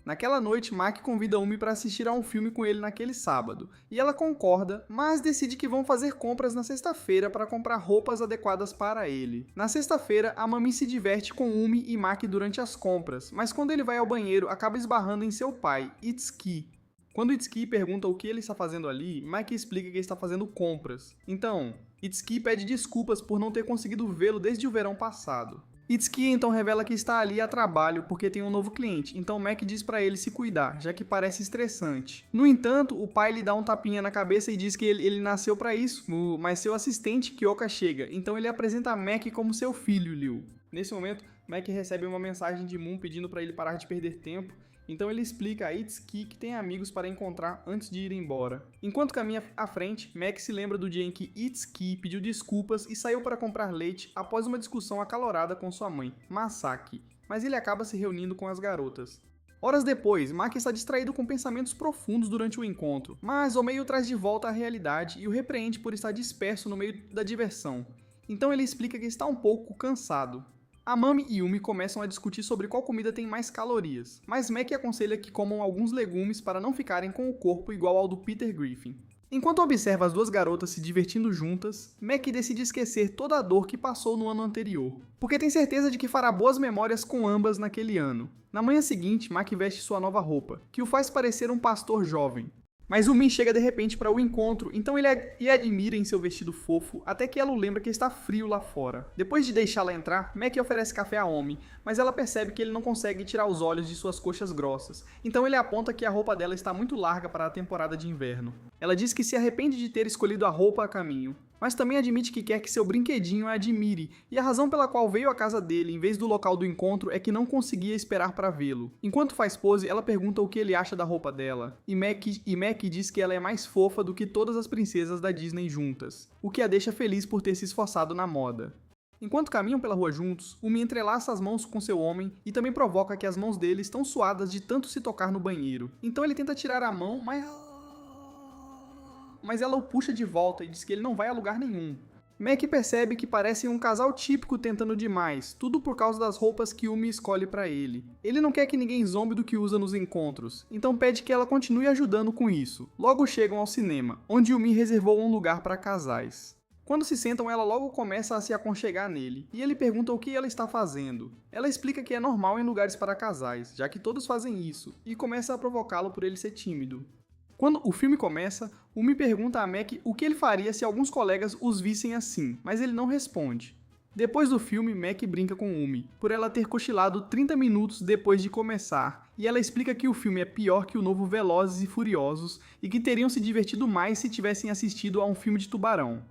Naquela noite, Mac convida Umi para assistir a um filme com ele naquele sábado, e ela concorda, mas decide que vão fazer compras na sexta-feira para comprar roupas adequadas para ele. Na sexta-feira, a Mami se diverte com Umi e Mac durante as compras, mas quando ele vai ao banheiro, acaba esbarrando em seu pai, Itsuki. Quando Itsuki pergunta o que ele está fazendo ali, Mac explica que está fazendo compras. Então, Itsuki pede desculpas por não ter conseguido vê-lo desde o verão passado. Itsuki então revela que está ali a trabalho porque tem um novo cliente, então Mac diz para ele se cuidar, já que parece estressante. No entanto, o pai lhe dá um tapinha na cabeça e diz que ele nasceu para isso, mas seu assistente Kyoka chega, então ele apresenta a Mac como seu filho, Liu. Nesse momento, Mac recebe uma mensagem de Moon pedindo para ele parar de perder tempo, então ele explica a Itsuki que tem amigos para encontrar antes de ir embora. Enquanto caminha à frente, Mac se lembra do dia em que Itsuki pediu desculpas e saiu para comprar leite após uma discussão acalorada com sua mãe, Masaki, mas ele acaba se reunindo com as garotas. Horas depois, Mac está distraído com pensamentos profundos durante o encontro, mas Omei o traz de volta à realidade e o repreende por estar disperso no meio da diversão. Então ele explica que está um pouco cansado. Amami e Umi começam a discutir sobre qual comida tem mais calorias, mas Mac aconselha que comam alguns legumes para não ficarem com o corpo igual ao do Peter Griffin. Enquanto observa as duas garotas se divertindo juntas, Mac decide esquecer toda a dor que passou no ano anterior, porque tem certeza de que fará boas memórias com ambas naquele ano. Na manhã seguinte, Mac veste sua nova roupa, que o faz parecer um pastor jovem. Mas Umi chega de repente para o encontro, então ele admira em seu vestido fofo, até que ela o lembra que está frio lá fora. Depois de deixá-la entrar, Mac oferece café a Umi, mas ela percebe que ele não consegue tirar os olhos de suas coxas grossas, então ele aponta que a roupa dela está muito larga para a temporada de inverno. Ela diz que se arrepende de ter escolhido a roupa a caminho, mas também admite que quer que seu brinquedinho a admire, e a razão pela qual veio à casa dele em vez do local do encontro é que não conseguia esperar para vê-lo. Enquanto faz pose, ela pergunta o que ele acha da roupa dela, e Mac diz que ela é mais fofa do que todas as princesas da Disney juntas, o que a deixa feliz por ter se esforçado na moda. Enquanto caminham pela rua juntos, Umi entrelaça as mãos com seu homem e também provoca que as mãos dele estão suadas de tanto se tocar no banheiro. Então ele tenta tirar a mão, mas ela o puxa de volta e diz que ele não vai a lugar nenhum. Mac percebe que parecem um casal típico tentando demais, tudo por causa das roupas que Umi escolhe pra ele. Ele não quer que ninguém zombe do que usa nos encontros, então pede que ela continue ajudando com isso. Logo chegam ao cinema, onde Umi reservou um lugar para casais. Quando se sentam, ela logo começa a se aconchegar nele, e ele pergunta o que ela está fazendo. Ela explica que é normal em lugares para casais, já que todos fazem isso, e começa a provocá-lo por ele ser tímido. Quando o filme começa, Umi pergunta a Mac o que ele faria se alguns colegas os vissem assim, mas ele não responde. Depois do filme, Mac brinca com Umi, por ela ter cochilado 30 minutos depois de começar, e ela explica que o filme é pior que o novo Velozes e Furiosos e que teriam se divertido mais se tivessem assistido a um filme de tubarão.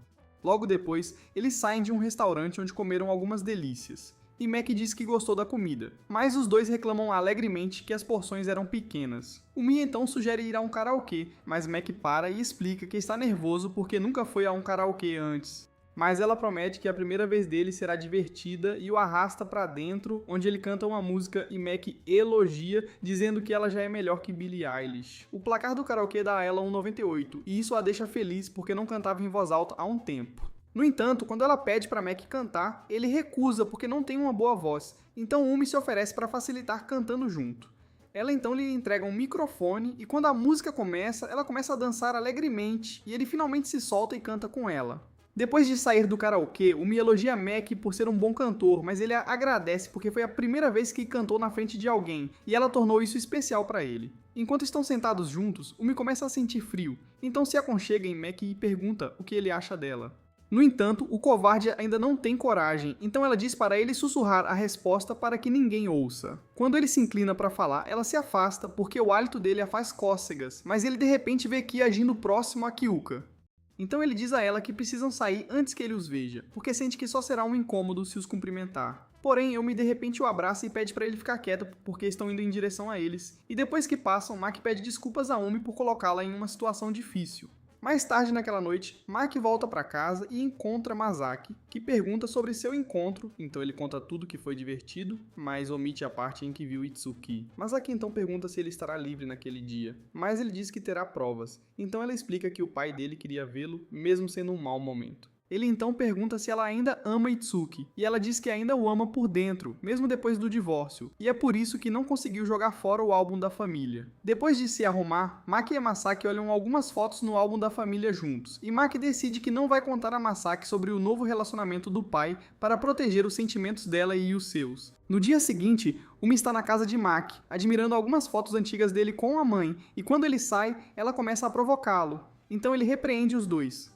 Logo depois, eles saem de um restaurante onde comeram algumas delícias. E Mac diz que gostou da comida, mas os dois reclamam alegremente que as porções eram pequenas. Umi então sugere ir a um karaokê, mas Mac para e explica que está nervoso porque nunca foi a um karaokê antes. Mas ela promete que a primeira vez dele será divertida e o arrasta para dentro, onde ele canta uma música e Mac elogia, dizendo que ela já é melhor que Billie Eilish. O placar do karaokê dá a ela um 98, e isso a deixa feliz porque não cantava em voz alta há um tempo. No entanto, quando ela pede para Mac cantar, ele recusa porque não tem uma boa voz, então Umi se oferece para facilitar cantando junto. Ela então lhe entrega um microfone e quando a música começa, ela começa a dançar alegremente e ele finalmente se solta e canta com ela. Depois de sair do karaokê, Umi elogia Mac por ser um bom cantor, mas ele a agradece porque foi a primeira vez que cantou na frente de alguém e ela tornou isso especial para ele. Enquanto estão sentados juntos, Umi começa a sentir frio, então se aconchega em Mac e pergunta o que ele acha dela. No entanto, o covarde ainda não tem coragem, então ela diz para ele sussurrar a resposta para que ninguém ouça. Quando ele se inclina para falar, ela se afasta porque o hálito dele a faz cócegas, mas ele de repente vê Ki agindo próximo a Kyuka. Então ele diz a ela que precisam sair antes que ele os veja, porque sente que só será um incômodo se os cumprimentar. Porém, Umi de repente o abraça e pede para ele ficar quieto porque estão indo em direção a eles, e depois que passam, Mac pede desculpas a Umi por colocá-la em uma situação difícil. Mais tarde naquela noite, Mac volta para casa e encontra Masaki, que pergunta sobre seu encontro, então ele conta tudo que foi divertido, mas omite a parte em que viu Itsuki. Masaki então pergunta se ele estará livre naquele dia, mas ele diz que terá provas, então ela explica que o pai dele queria vê-lo, mesmo sendo um mau momento. Ele então pergunta se ela ainda ama Itsuki, e ela diz que ainda o ama por dentro, mesmo depois do divórcio, e é por isso que não conseguiu jogar fora o álbum da família. Depois de se arrumar, Maki e Masaki olham algumas fotos no álbum da família juntos, e Maki decide que não vai contar a Masaki sobre o novo relacionamento do pai para proteger os sentimentos dela e os seus. No dia seguinte, Umi está na casa de Maki, admirando algumas fotos antigas dele com a mãe, e quando ele sai, ela começa a provocá-lo, então ele repreende os dois.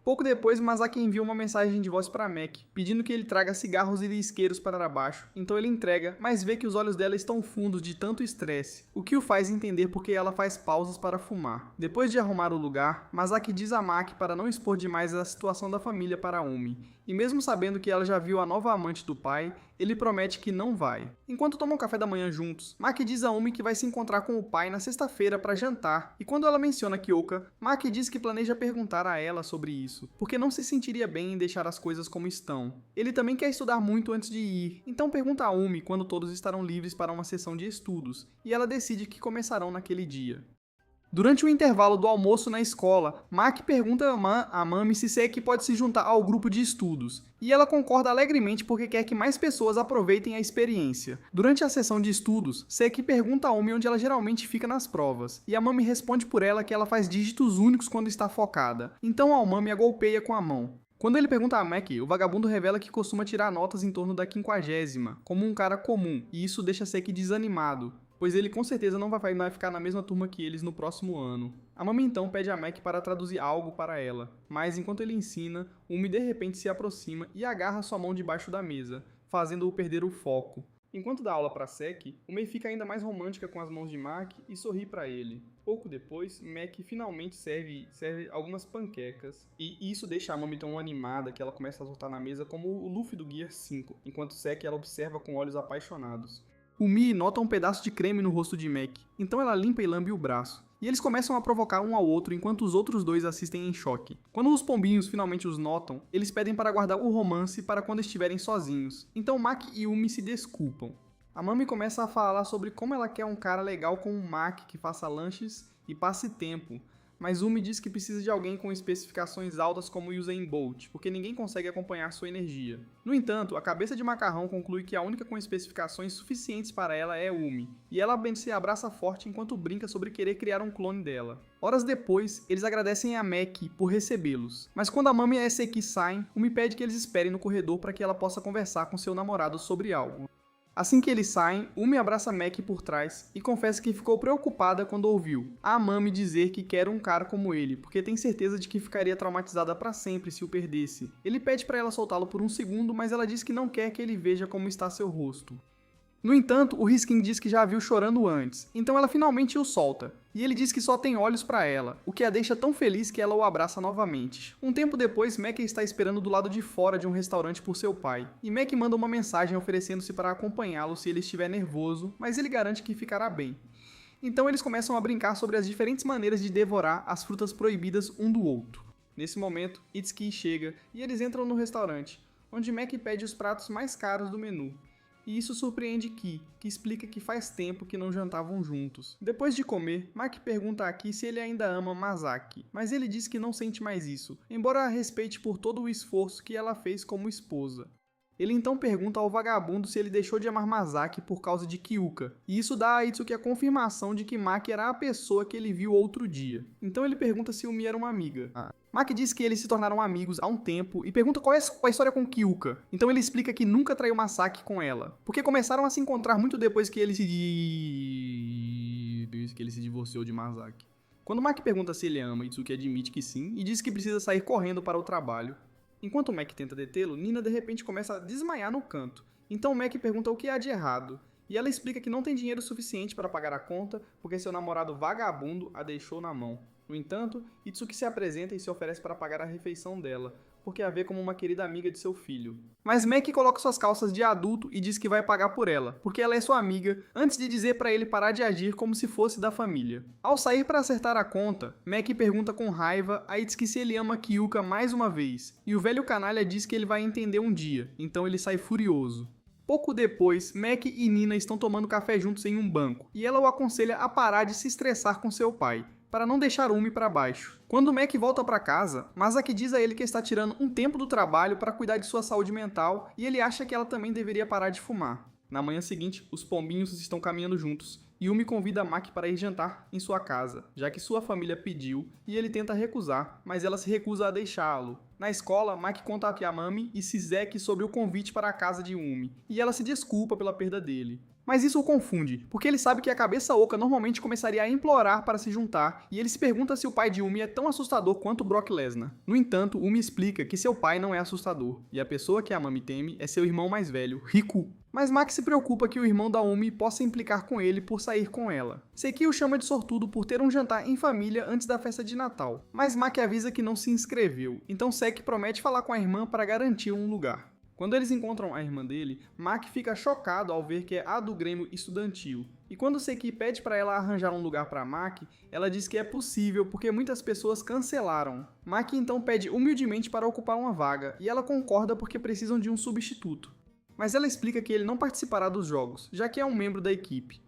Pouco depois, Masaki envia uma mensagem de voz para Mac, pedindo que ele traga cigarros e isqueiros para baixo. Então ele entrega, mas vê que os olhos dela estão fundos de tanto estresse, o que o faz entender porque ela faz pausas para fumar. Depois de arrumar o lugar, Masaki diz a Mac para não expor demais a situação da família para Umi, e mesmo sabendo que ela já viu a nova amante do pai, ele promete que não vai. Enquanto tomam café da manhã juntos, Mac diz a Umi que vai se encontrar com o pai na sexta-feira para jantar, e quando ela menciona Kyoka, Mac diz que planeja perguntar a ela sobre isso, porque não se sentiria bem em deixar as coisas como estão. Ele também quer estudar muito antes de ir, então pergunta a Umi quando todos estarão livres para uma sessão de estudos, e ela decide que começarão naquele dia. Durante o intervalo do almoço na escola, Maki pergunta a Mami se Seki pode se juntar ao grupo de estudos, e ela concorda alegremente porque quer que mais pessoas aproveitem a experiência. Durante a sessão de estudos, Seki pergunta a Umi onde ela geralmente fica nas provas, e a Mami responde por ela que ela faz dígitos únicos quando está focada, então a Mami a golpeia com a mão. Quando ele pergunta a Maki, o vagabundo revela que costuma tirar notas em torno da 50ª, como um cara comum, e isso deixa Seki desanimado, pois ele com certeza não vai ficar na mesma turma que eles no próximo ano. A Mami então pede a Maki para traduzir algo para ela, mas enquanto ele ensina, Umi de repente se aproxima e agarra sua mão debaixo da mesa, fazendo-o perder o foco. Enquanto dá aula para Seki, Umi fica ainda mais romântica com as mãos de Maki e sorri para ele. Pouco depois, Maki finalmente serve algumas panquecas, e isso deixa a Mami tão animada que ela começa a soltar na mesa como o Luffy do Gear 5, enquanto Seki ela observa com olhos apaixonados. Umi nota um pedaço de creme no rosto de Maki, então ela limpa e lambe o braço. E eles começam a provocar um ao outro enquanto os outros dois assistem em choque. Quando os pombinhos finalmente os notam, eles pedem para guardar o romance para quando estiverem sozinhos. Então Maki e Umi se desculpam. A Mami começa a falar sobre como ela quer um cara legal como o Maki que faça lanches e passe tempo. Mas Umi diz que precisa de alguém com especificações altas como Usain Bolt, porque ninguém consegue acompanhar sua energia. No entanto, a cabeça de macarrão conclui que a única com especificações suficientes para ela é Umi, e ela se abraça forte enquanto brinca sobre querer criar um clone dela. Horas depois, eles agradecem a Maki por recebê-los, mas quando a Mami e a Seki saem, Umi pede que eles esperem no corredor para que ela possa conversar com seu namorado sobre algo. Assim que eles saem, Umi abraça Maki por trás e confessa que ficou preocupada quando ouviu a Mami dizer que quer um cara como ele, porque tem certeza de que ficaria traumatizada para sempre se o perdesse. Ele pede para ela soltá-lo por um segundo, mas ela diz que não quer que ele veja como está seu rosto. No entanto, o Riskin diz que já a viu chorando antes, então ela finalmente o solta, e ele diz que só tem olhos para ela, o que a deixa tão feliz que ela o abraça novamente. Um tempo depois, Maki está esperando do lado de fora de um restaurante por seu pai, e Maki manda uma mensagem oferecendo-se para acompanhá-lo se ele estiver nervoso, mas ele garante que ficará bem. Então eles começam a brincar sobre as diferentes maneiras de devorar as frutas proibidas um do outro. Nesse momento, Itsuki chega e eles entram no restaurante, onde Maki pede os pratos mais caros do menu. E isso surpreende Ki, que explica que faz tempo que não jantavam juntos. Depois de comer, Maki pergunta a Ki se ele ainda ama Masaki, mas ele diz que não sente mais isso, embora a respeite por todo o esforço que ela fez como esposa. Ele então pergunta ao vagabundo se ele deixou de amar Masaki por causa de Kyuka, e isso dá a Itsuki a confirmação de que Maki era a pessoa que ele viu outro dia. Então ele pergunta se Umi era uma amiga. Maki diz que eles se tornaram amigos há um tempo e pergunta qual é a história com Kyuka. Então ele explica que nunca traiu Masaki com ela, porque começaram a se encontrar muito depois que ele se divorciou de Masaki. Quando Maki pergunta se ele ama, Itsuki admite que sim e diz que precisa sair correndo para o trabalho. Enquanto Maki tenta detê-lo, Nina de repente começa a desmaiar no canto. Então Maki pergunta o que há de errado, e ela explica que não tem dinheiro suficiente para pagar a conta porque seu namorado vagabundo a deixou na mão. No entanto, Itsuki se apresenta e se oferece para pagar a refeição dela, porque a vê como uma querida amiga de seu filho. Mas Maki coloca suas calças de adulto e diz que vai pagar por ela, porque ela é sua amiga, antes de dizer para ele parar de agir como se fosse da família. Ao sair para acertar a conta, Maki pergunta com raiva a Itsuki se ele ama Kyuka mais uma vez, e o velho canalha diz que ele vai entender um dia, então ele sai furioso. Pouco depois, Maki e Nina estão tomando café juntos em um banco, e ela o aconselha a parar de se estressar com seu pai, para não deixar Umi para baixo. Quando Maki volta para casa, Masaki diz a ele que está tirando um tempo do trabalho para cuidar de sua saúde mental e ele acha que ela também deveria parar de fumar. Na manhã seguinte, os pombinhos estão caminhando juntos e Umi convida Maki para ir jantar em sua casa, já que sua família pediu e ele tenta recusar, mas ela se recusa a deixá-lo. Na escola, Maki conta a Mami e Siseki sobre o convite para a casa de Umi, e ela se desculpa pela perda dele. Mas isso o confunde, porque ele sabe que a cabeça oca normalmente começaria a implorar para se juntar, e ele se pergunta se o pai de Umi é tão assustador quanto Brock Lesnar. No entanto, Umi explica que seu pai não é assustador, e a pessoa que a Mami teme é seu irmão mais velho, Riku. Mas Maki se preocupa que o irmão da Umi possa implicar com ele por sair com ela. Seki o chama de sortudo por ter um jantar em família antes da festa de Natal, mas Maki avisa que não se inscreveu, então Seki promete falar com a irmã para garantir um lugar. Quando eles encontram a irmã dele, Maki fica chocado ao ver que é a do Grêmio estudantil. E quando Seki pede para ela arranjar um lugar para Maki, ela diz que é possível porque muitas pessoas cancelaram. Maki então pede humildemente para ocupar uma vaga, e ela concorda porque precisam de um substituto. Mas ela explica que ele não participará dos jogos, já que é um membro da equipe.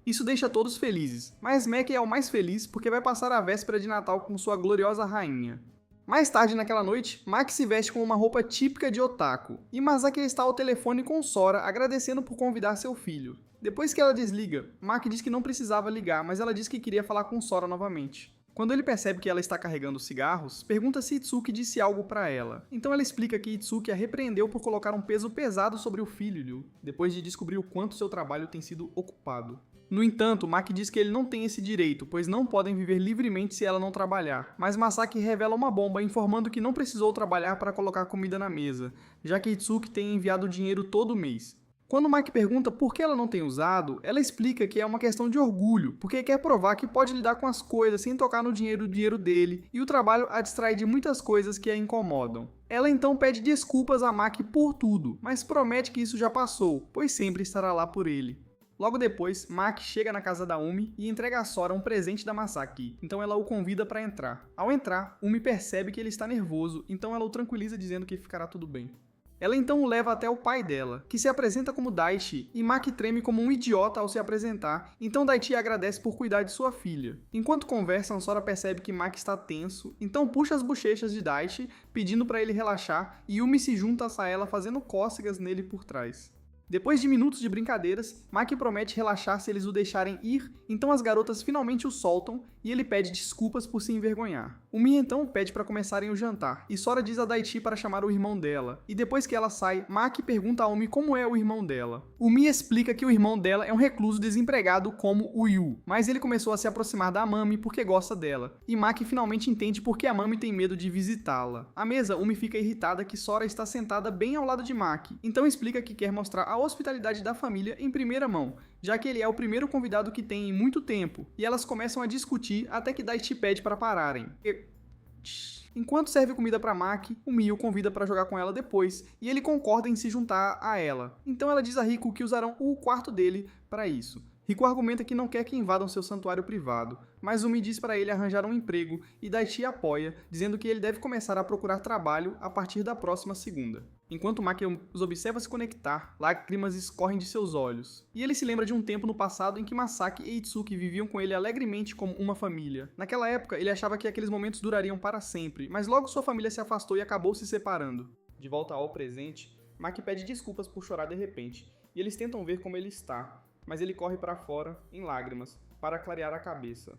Isso deixa todos felizes, mas Mac é o mais feliz porque vai passar a véspera de Natal com sua gloriosa rainha. Mais tarde naquela noite, Maki se veste com uma roupa típica de otaku, e Masaki está ao telefone com Sora agradecendo por convidar seu filho. Depois que ela desliga, Maki diz que não precisava ligar, mas ela diz que queria falar com Sora novamente. Quando ele percebe que ela está carregando cigarros, pergunta se Itsuki disse algo para ela. Então ela explica que Itsuki a repreendeu por colocar um peso pesado sobre o filho Ryu, depois de descobrir o quanto seu trabalho tem sido ocupado. No entanto, Maki diz que ele não tem esse direito, pois não podem viver livremente se ela não trabalhar. Mas Masaki revela uma bomba informando que não precisou trabalhar para colocar comida na mesa, já que Itsuki tem enviado dinheiro todo mês. Quando Maki pergunta por que ela não tem usado, ela explica que é uma questão de orgulho, porque quer provar que pode lidar com as coisas sem tocar no dinheiro dele, e o trabalho a distrai de muitas coisas que a incomodam. Ela então pede desculpas a Maki por tudo, mas promete que isso já passou, pois sempre estará lá por ele. Logo depois, Maki chega na casa da Umi e entrega a Sora um presente da Masaki, então ela o convida para entrar. Ao entrar, Umi percebe que ele está nervoso, então ela o tranquiliza dizendo que ficará tudo bem. Ela então o leva até o pai dela, que se apresenta como Daichi, e Maki treme como um idiota ao se apresentar, então Daichi agradece por cuidar de sua filha. Enquanto conversam, Sora percebe que Maki está tenso, então puxa as bochechas de Daichi, pedindo para ele relaxar, e Umi se junta a ela fazendo cócegas nele por trás. Depois de minutos de brincadeiras, Maki promete relaxar se eles o deixarem ir, então as garotas finalmente o soltam e ele pede desculpas por se envergonhar. Umi então pede para começarem o jantar, e Sora diz a Daichi para chamar o irmão dela, e depois que ela sai, Maki pergunta a Umi como é o irmão dela. Umi explica que o irmão dela é um recluso desempregado como o Yu, mas ele começou a se aproximar da Mami porque gosta dela, e Maki finalmente entende por que a Mami tem medo de visitá-la. À mesa, Umi fica irritada que Sora está sentada bem ao lado de Maki, então explica que quer mostrar a hospitalidade da família em primeira mão, já que ele é o primeiro convidado que tem em muito tempo, e elas começam a discutir até que Daichi pede para pararem. Enquanto serve comida para Maki, o Mio convida para jogar com ela depois, e ele concorda em se juntar a ela. Então ela diz a Riku que usarão o quarto dele para isso. Riku argumenta que não quer que invadam seu santuário privado, mas Umi diz para ele arranjar um emprego e Daichi apoia, dizendo que ele deve começar a procurar trabalho a partir da próxima segunda. Enquanto Maki os observa se conectar, lágrimas escorrem de seus olhos. E ele se lembra de um tempo no passado em que Masaki e Itsuki viviam com ele alegremente como uma família. Naquela época, ele achava que aqueles momentos durariam para sempre, mas logo sua família se afastou e acabou se separando. De volta ao presente, Maki pede desculpas por chorar de repente, e eles tentam ver como ele está, mas ele corre para fora, em lágrimas, para clarear a cabeça.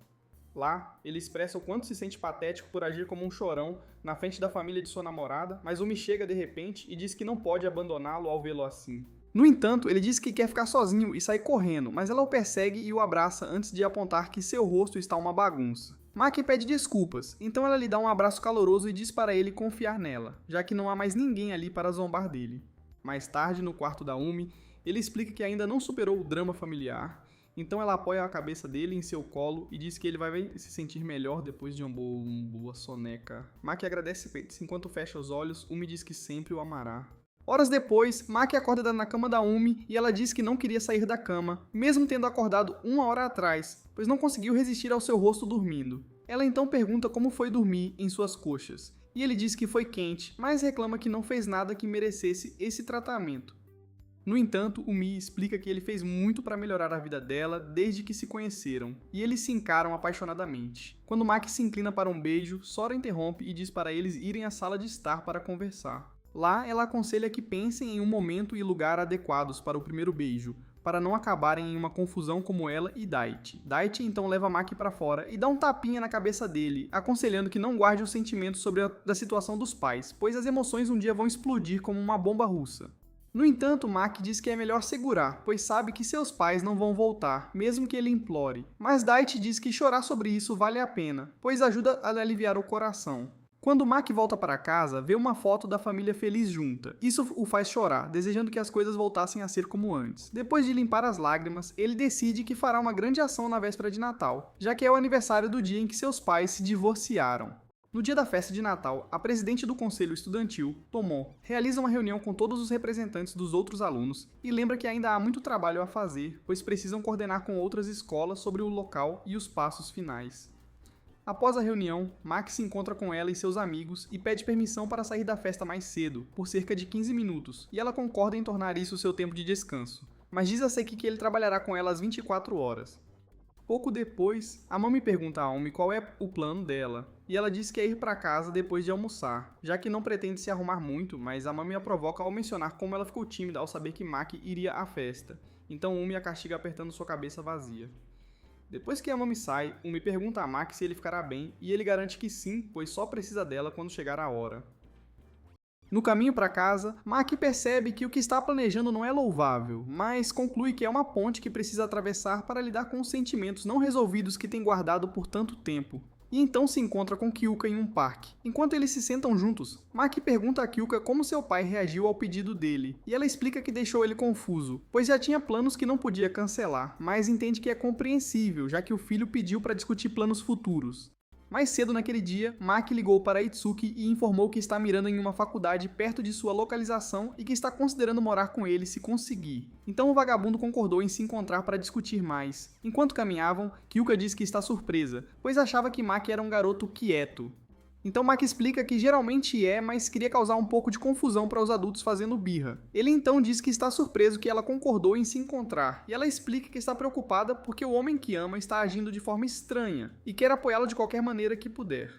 Lá, ele expressa o quanto se sente patético por agir como um chorão na frente da família de sua namorada, mas Umi chega de repente e diz que não pode abandoná-lo ao vê-lo assim. No entanto, ele diz que quer ficar sozinho e sai correndo, mas ela o persegue e o abraça antes de apontar que seu rosto está uma bagunça. Maki pede desculpas, então ela lhe dá um abraço caloroso e diz para ele confiar nela, já que não há mais ninguém ali para zombar dele. Mais tarde, no quarto da Umi, ele explica que ainda não superou o drama familiar, então ela apoia a cabeça dele em seu colo e diz que ele vai se sentir melhor depois de uma boa soneca. Maki agradece enquanto fecha os olhos, Umi diz que sempre o amará. Horas depois, Maki acorda na cama da Umi e ela diz que não queria sair da cama, mesmo tendo acordado 1 hora atrás, pois não conseguiu resistir ao seu rosto dormindo. Ela então pergunta como foi dormir em suas coxas, e ele diz que foi quente, mas reclama que não fez nada que merecesse esse tratamento. No entanto, o Mi explica que ele fez muito para melhorar a vida dela desde que se conheceram, e eles se encaram apaixonadamente. Quando Maki se inclina para um beijo, Sora interrompe e diz para eles irem à sala de estar para conversar. Lá, ela aconselha que pensem em um momento e lugar adequados para o primeiro beijo, para não acabarem em uma confusão como ela e Daichi. Daichi então leva Maki para fora e dá um tapinha na cabeça dele, aconselhando que não guarde os sentimentos sobre a situação dos pais, pois as emoções um dia vão explodir como uma bomba russa. No entanto, Maki diz que é melhor segurar, pois sabe que seus pais não vão voltar, mesmo que ele implore. Mas Daichi diz que chorar sobre isso vale a pena, pois ajuda a aliviar o coração. Quando Maki volta para casa, vê uma foto da família feliz junta. Isso o faz chorar, desejando que as coisas voltassem a ser como antes. Depois de limpar as lágrimas, ele decide que fará uma grande ação na véspera de Natal, já que é o aniversário do dia em que seus pais se divorciaram. No dia da festa de Natal, a presidente do conselho estudantil, Tomo, realiza uma reunião com todos os representantes dos outros alunos e lembra que ainda há muito trabalho a fazer, pois precisam coordenar com outras escolas sobre o local e os passos finais. Após a reunião, Maki se encontra com ela e seus amigos e pede permissão para sair da festa mais cedo, por cerca de 15 minutos, e ela concorda em tornar isso seu tempo de descanso. mas diz a Seki que ele trabalhará com ela às 24 horas. Pouco depois, a Mami pergunta a Umi qual é o plano dela, e ela diz que é ir para casa depois de almoçar, já que não pretende se arrumar muito, mas a Mami a provoca ao mencionar como ela ficou tímida ao saber que Maki iria à festa, então Umi a castiga apertando sua cabeça vazia. Depois que a Mami sai, Umi pergunta a Maki se ele ficará bem, e ele garante que sim, pois só precisa dela quando chegar a hora. No caminho para casa, Maki percebe que o que está planejando não é louvável, mas conclui que é uma ponte que precisa atravessar para lidar com os sentimentos não resolvidos que tem guardado por tanto tempo. E então se encontra com Kyuka em um parque. Enquanto eles se sentam juntos, Maki pergunta a Kyuka como seu pai reagiu ao pedido dele, e ela explica que deixou ele confuso, pois já tinha planos que não podia cancelar, mas entende que é compreensível, já que o filho pediu para discutir planos futuros. Mais cedo naquele dia, Maki ligou para Itsuki e informou que está mirando em uma faculdade perto de sua localização e que está considerando morar com ele se conseguir. Então o vagabundo concordou em se encontrar para discutir mais. Enquanto caminhavam, Kyuka diz que está surpresa, pois achava que Maki era um garoto quieto. Então Maki explica que geralmente é, mas queria causar um pouco de confusão para os adultos fazendo birra. Ele então diz que está surpreso que ela concordou em se encontrar, e ela explica que está preocupada porque o homem que ama está agindo de forma estranha, e quer apoiá-lo de qualquer maneira que puder.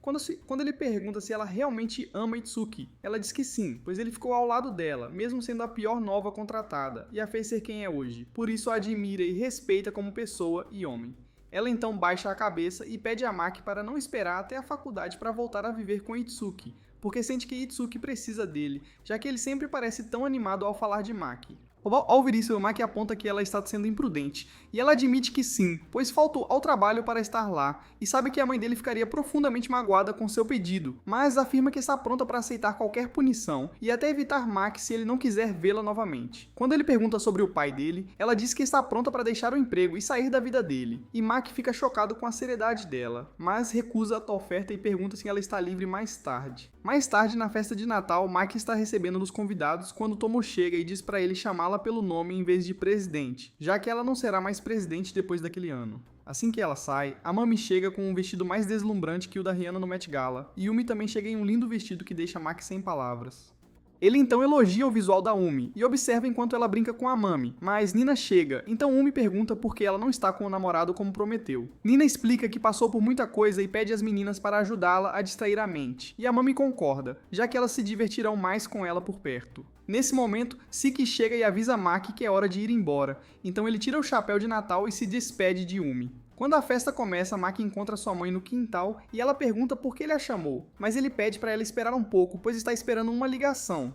Quando ele pergunta se ela realmente ama Itsuki, ela diz que sim, pois ele ficou ao lado dela, mesmo sendo a pior nova contratada, e a fez ser quem é hoje, por isso a admira e respeita como pessoa e homem. Ela então baixa a cabeça e pede a Maki para não esperar até a faculdade para voltar a viver com Itsuki, porque sente que Itsuki precisa dele, já que ele sempre parece tão animado ao falar de Maki. Ao ouvir isso, Maki aponta que ela está sendo imprudente, e ela admite que sim, pois faltou ao trabalho para estar lá, e sabe que a mãe dele ficaria profundamente magoada com seu pedido, mas afirma que está pronta para aceitar qualquer punição, e até evitar Maki se ele não quiser vê-la novamente. Quando ele pergunta sobre o pai dele, ela diz que está pronta para deixar o emprego e sair da vida dele, e Maki fica chocado com a seriedade dela, mas recusa a oferta e pergunta se ela está livre mais tarde. Mais tarde, na festa de Natal, Maki está recebendo dos convidados quando Tomo chega e diz para ele chamá-la pelo nome em vez de presidente, já que ela não será mais presidente depois daquele ano. Assim que ela sai, a Mami chega com um vestido mais deslumbrante que o da Rihanna no Met Gala, e Yumi também chega em um lindo vestido que deixa Maki sem palavras. Ele então elogia o visual da Umi e observa enquanto ela brinca com a Mami, mas Nina chega, então Umi pergunta por que ela não está com o namorado como prometeu. Nina explica que passou por muita coisa e pede às meninas para ajudá-la a distrair a mente, e a Mami concorda, já que elas se divertirão mais com ela por perto. Nesse momento, Siki chega e avisa Maki que é hora de ir embora, então ele tira o chapéu de Natal e se despede de Umi. Quando a festa começa, Maki encontra sua mãe no quintal e ela pergunta por que ele a chamou, mas ele pede para ela esperar um pouco, pois está esperando uma ligação.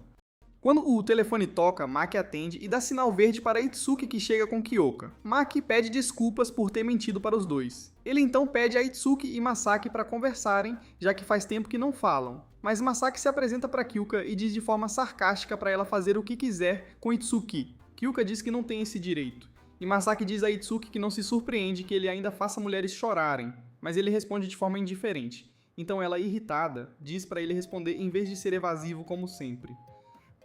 Quando o telefone toca, Maki atende e dá sinal verde para Itsuki que chega com Kyoka. Maki pede desculpas por ter mentido para os dois. Ele então pede a Itsuki e Masaki para conversarem, já que faz tempo que não falam. Mas Masaki se apresenta para Kyuka e diz de forma sarcástica para ela fazer o que quiser com Itsuki. Kyuka diz que não tem esse direito. E Masaki diz a Itsuki que não se surpreende que ele ainda faça mulheres chorarem, mas ele responde de forma indiferente. Então ela, irritada, diz para ele responder em vez de ser evasivo como sempre.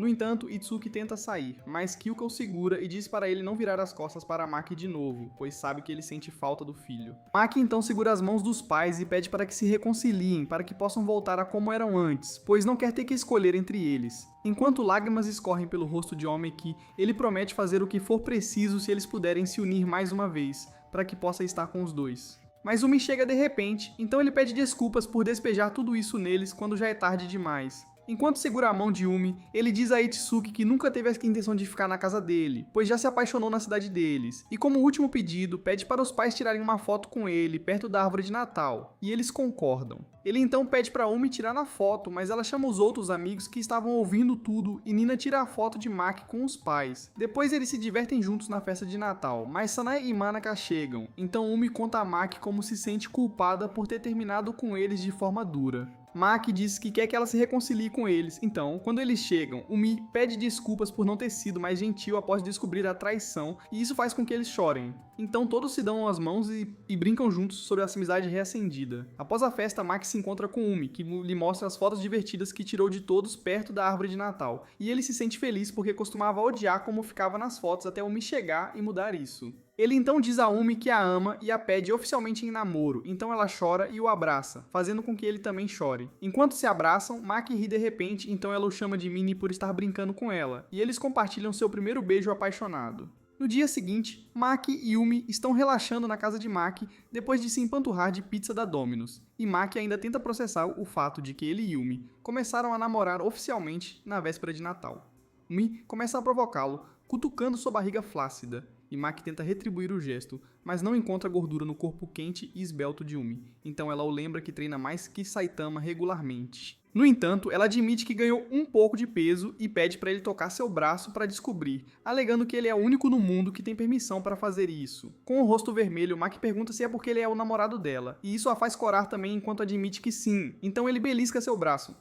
No entanto, Itsuki tenta sair, mas Kyuka o segura e diz para ele não virar as costas para Maki de novo, pois sabe que ele sente falta do filho. Maki então segura as mãos dos pais e pede para que se reconciliem, para que possam voltar a como eram antes, pois não quer ter que escolher entre eles. Enquanto lágrimas escorrem pelo rosto de Omeki, ele promete fazer o que for preciso se eles puderem se unir mais uma vez, para que possa estar com os dois. Mas Umi chega de repente, então ele pede desculpas por despejar tudo isso neles quando já é tarde demais. Enquanto segura a mão de Umi, ele diz a Itsuki que nunca teve a intenção de ficar na casa dele, pois já se apaixonou na cidade deles, e como último pedido, pede para os pais tirarem uma foto com ele perto da árvore de Natal, e eles concordam. Ele então pede para Umi tirar a foto, mas ela chama os outros amigos que estavam ouvindo tudo e Nina tira a foto de Maki com os pais. Depois eles se divertem juntos na festa de Natal, mas Sanae e Manaka chegam, então Umi conta a Maki como se sente culpada por ter terminado com eles de forma dura. Maki diz que quer que ela se reconcilie com eles, então, quando eles chegam, Umi pede desculpas por não ter sido mais gentil após descobrir a traição, e isso faz com que eles chorem. Então todos se dão as mãos e brincam juntos sobre essa amizade reacendida. Após a festa, Maki se encontra com Umi, que lhe mostra as fotos divertidas que tirou de todos perto da árvore de Natal, e ele se sente feliz porque costumava odiar como ficava nas fotos até Umi chegar e mudar isso. Ele então diz a Umi que a ama e a pede oficialmente em namoro, então ela chora e o abraça, fazendo com que ele também chore. Enquanto se abraçam, Maki ri de repente, então ela o chama de Mini por estar brincando com ela, e eles compartilham seu primeiro beijo apaixonado. No dia seguinte, Maki e Umi estão relaxando na casa de Maki depois de se empanturrar de pizza da Domino's, e Maki ainda tenta processar o fato de que ele e Umi começaram a namorar oficialmente na véspera de Natal. Umi começa a provocá-lo, cutucando sua barriga flácida, e Maki tenta retribuir o gesto, mas não encontra gordura no corpo quente e esbelto de Umi, então ela o lembra que treina mais que Saitama regularmente. No entanto, ela admite que ganhou um pouco de peso e pede para ele tocar seu braço para descobrir, alegando que ele é o único no mundo que tem permissão para fazer isso. Com o rosto vermelho, Maki pergunta se é porque ele é o namorado dela, e isso a faz corar também enquanto admite que sim, então ele belisca seu braço.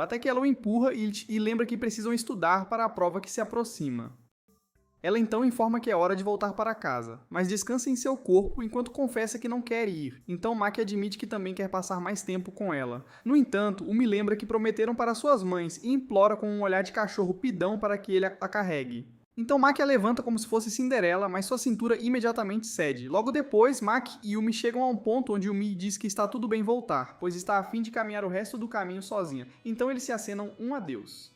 Até que ela o empurra e lembra que precisam estudar para a prova que se aproxima. Ela então informa que é hora de voltar para casa, mas descansa em seu corpo enquanto confessa que não quer ir, então Maki admite que também quer passar mais tempo com ela. No entanto, Umi lembra que prometeram para suas mães e implora com um olhar de cachorro pidão para que ele a carregue. Então Maki a levanta como se fosse Cinderela, mas sua cintura imediatamente cede. Logo depois, Maki e Umi chegam a um ponto onde Umi diz que está tudo bem voltar, pois está a fim de caminhar o resto do caminho sozinha, então eles se acenam um adeus.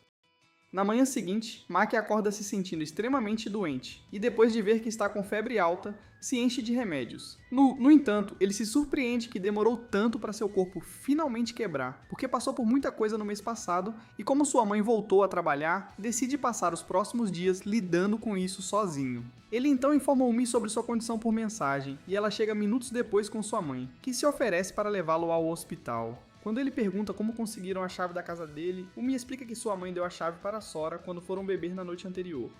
Na manhã seguinte, Maki acorda se sentindo extremamente doente, e depois de ver que está com febre alta, se enche de remédios. No entanto, ele se surpreende que demorou tanto para seu corpo finalmente quebrar, porque passou por muita coisa no mês passado, e como sua mãe voltou a trabalhar, decide passar os próximos dias lidando com isso sozinho. Ele então informa Umi sobre sua condição por mensagem, e ela chega minutos depois com sua mãe, que se oferece para levá-lo ao hospital. Quando ele pergunta como conseguiram a chave da casa dele, Umi explica que sua mãe deu a chave para Sora quando foram beber na noite anterior.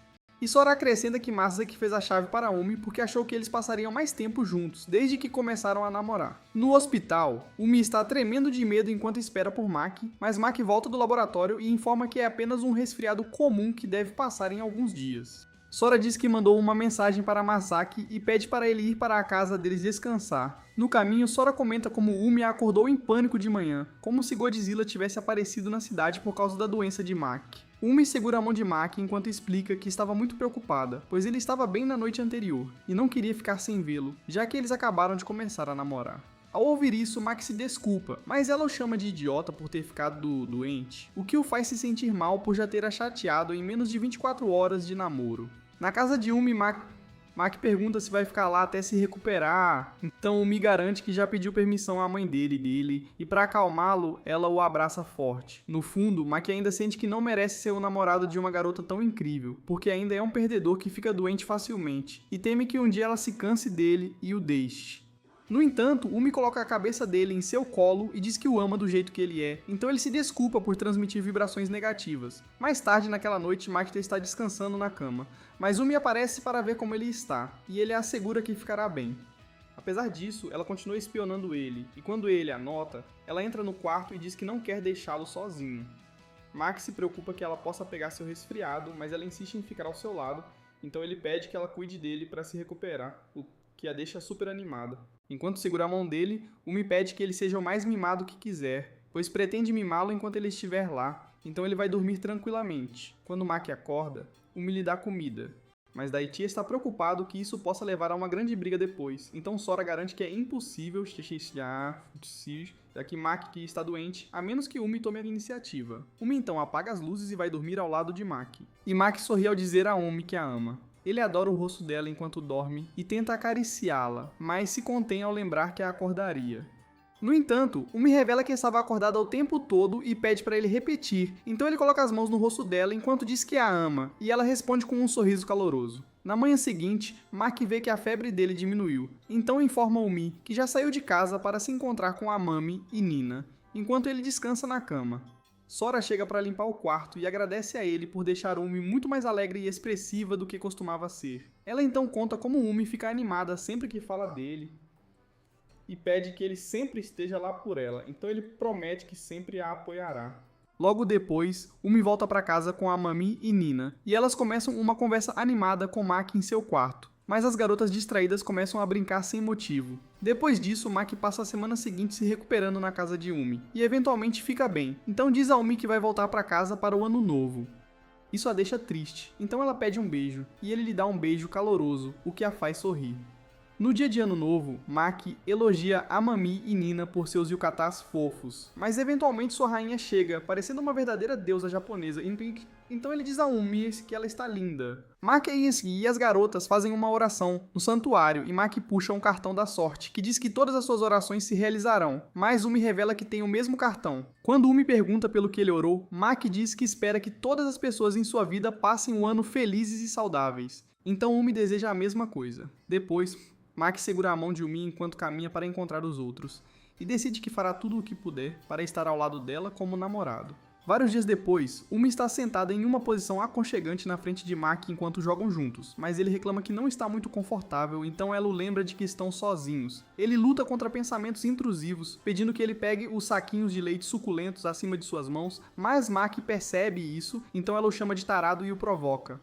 E Sora acrescenta que Masaki fez a chave para Umi porque achou que eles passariam mais tempo juntos, desde que começaram a namorar. No hospital, Umi está tremendo de medo enquanto espera por Maki, mas Maki volta do laboratório e informa que é apenas um resfriado comum que deve passar em alguns dias. Sora diz que mandou uma mensagem para Masaki e pede para ele ir para a casa deles descansar. No caminho, Sora comenta como Umi a acordou em pânico de manhã, como se Godzilla tivesse aparecido na cidade por causa da doença de Maki. Umi segura a mão de Maki enquanto explica que estava muito preocupada, pois ele estava bem na noite anterior, e não queria ficar sem vê-lo, já que eles acabaram de começar a namorar. Ao ouvir isso, Maki se desculpa, mas ela o chama de idiota por ter ficado doente, o que o faz se sentir mal por já ter a chateado em menos de 24 horas de namoro. Na casa de Umi, Maki pergunta se vai ficar lá até se recuperar, então Umi garante que já pediu permissão à mãe dele, e para acalmá-lo, ela o abraça forte. No fundo, Maki ainda sente que não merece ser o namorado de uma garota tão incrível, porque ainda é um perdedor que fica doente facilmente, e teme que um dia ela se canse dele e o deixe. No entanto, Umi coloca a cabeça dele em seu colo e diz que o ama do jeito que ele é, então ele se desculpa por transmitir vibrações negativas. Mais tarde naquela noite, Makita está descansando na cama, mas Umi aparece para ver como ele está, e ele a assegura que ficará bem. Apesar disso, ela continua espionando ele, e quando ele a nota, ela entra no quarto e diz que não quer deixá-lo sozinho. Maki se preocupa que ela possa pegar seu resfriado, mas ela insiste em ficar ao seu lado, então ele pede que ela cuide dele para se recuperar, o que a deixa super animada. Enquanto segura a mão dele, Umi pede que ele seja o mais mimado que quiser, pois pretende mimá-lo enquanto ele estiver lá, então ele vai dormir tranquilamente. Quando Maki acorda, Umi lhe dá comida, mas Daichi está preocupado que isso possa levar a uma grande briga depois, então Sora garante que é impossível, já que Maki está doente, a menos que Umi tome a iniciativa. Umi então apaga as luzes e vai dormir ao lado de Maki, e Maki sorri ao dizer a Umi que a ama. Ele adora o rosto dela enquanto dorme e tenta acariciá-la, mas se contém ao lembrar que a acordaria. No entanto, Umi revela que estava acordada o tempo todo e pede para ele repetir, então ele coloca as mãos no rosto dela enquanto diz que a ama, e ela responde com um sorriso caloroso. Na manhã seguinte, Maki vê que a febre dele diminuiu, então informa Umi que já saiu de casa para se encontrar com a Mami e Nina, enquanto ele descansa na cama. Sora chega para limpar o quarto e agradece a ele por deixar Umi muito mais alegre e expressiva do que costumava ser. Ela então conta como Umi fica animada sempre que fala dele e pede que ele sempre esteja lá por ela, então ele promete que sempre a apoiará. Logo depois, Umi volta para casa com a Mami e Nina, e elas começam uma conversa animada com Maki em seu quarto. Mas as garotas distraídas começam a brincar sem motivo. Depois disso, Maki passa a semana seguinte se recuperando na casa de Umi, e eventualmente fica bem, então diz a Umi que vai voltar para casa para o ano novo. Isso a deixa triste, então ela pede um beijo, e ele lhe dá um beijo caloroso, o que a faz sorrir. No dia de Ano Novo, Maki elogia Amami e Nina por seus yukatás fofos, mas eventualmente sua rainha chega, parecendo uma verdadeira deusa japonesa, então ele diz a Umi que ela está linda. Maki e as garotas fazem uma oração no santuário e Maki puxa um cartão da sorte, que diz que todas as suas orações se realizarão, mas Umi revela que tem o mesmo cartão. Quando Umi pergunta pelo que ele orou, Maki diz que espera que todas as pessoas em sua vida passem um ano felizes e saudáveis. Então Umi deseja a mesma coisa. Depois, Maki segura a mão de Umi enquanto caminha para encontrar os outros, e decide que fará tudo o que puder para estar ao lado dela como namorado. Vários dias depois, Umi está sentada em uma posição aconchegante na frente de Maki enquanto jogam juntos, mas ele reclama que não está muito confortável, então ela o lembra de que estão sozinhos. Ele luta contra pensamentos intrusivos, pedindo que ele pegue os saquinhos de leite suculentos acima de suas mãos, mas Maki percebe isso, então ela o chama de tarado e o provoca.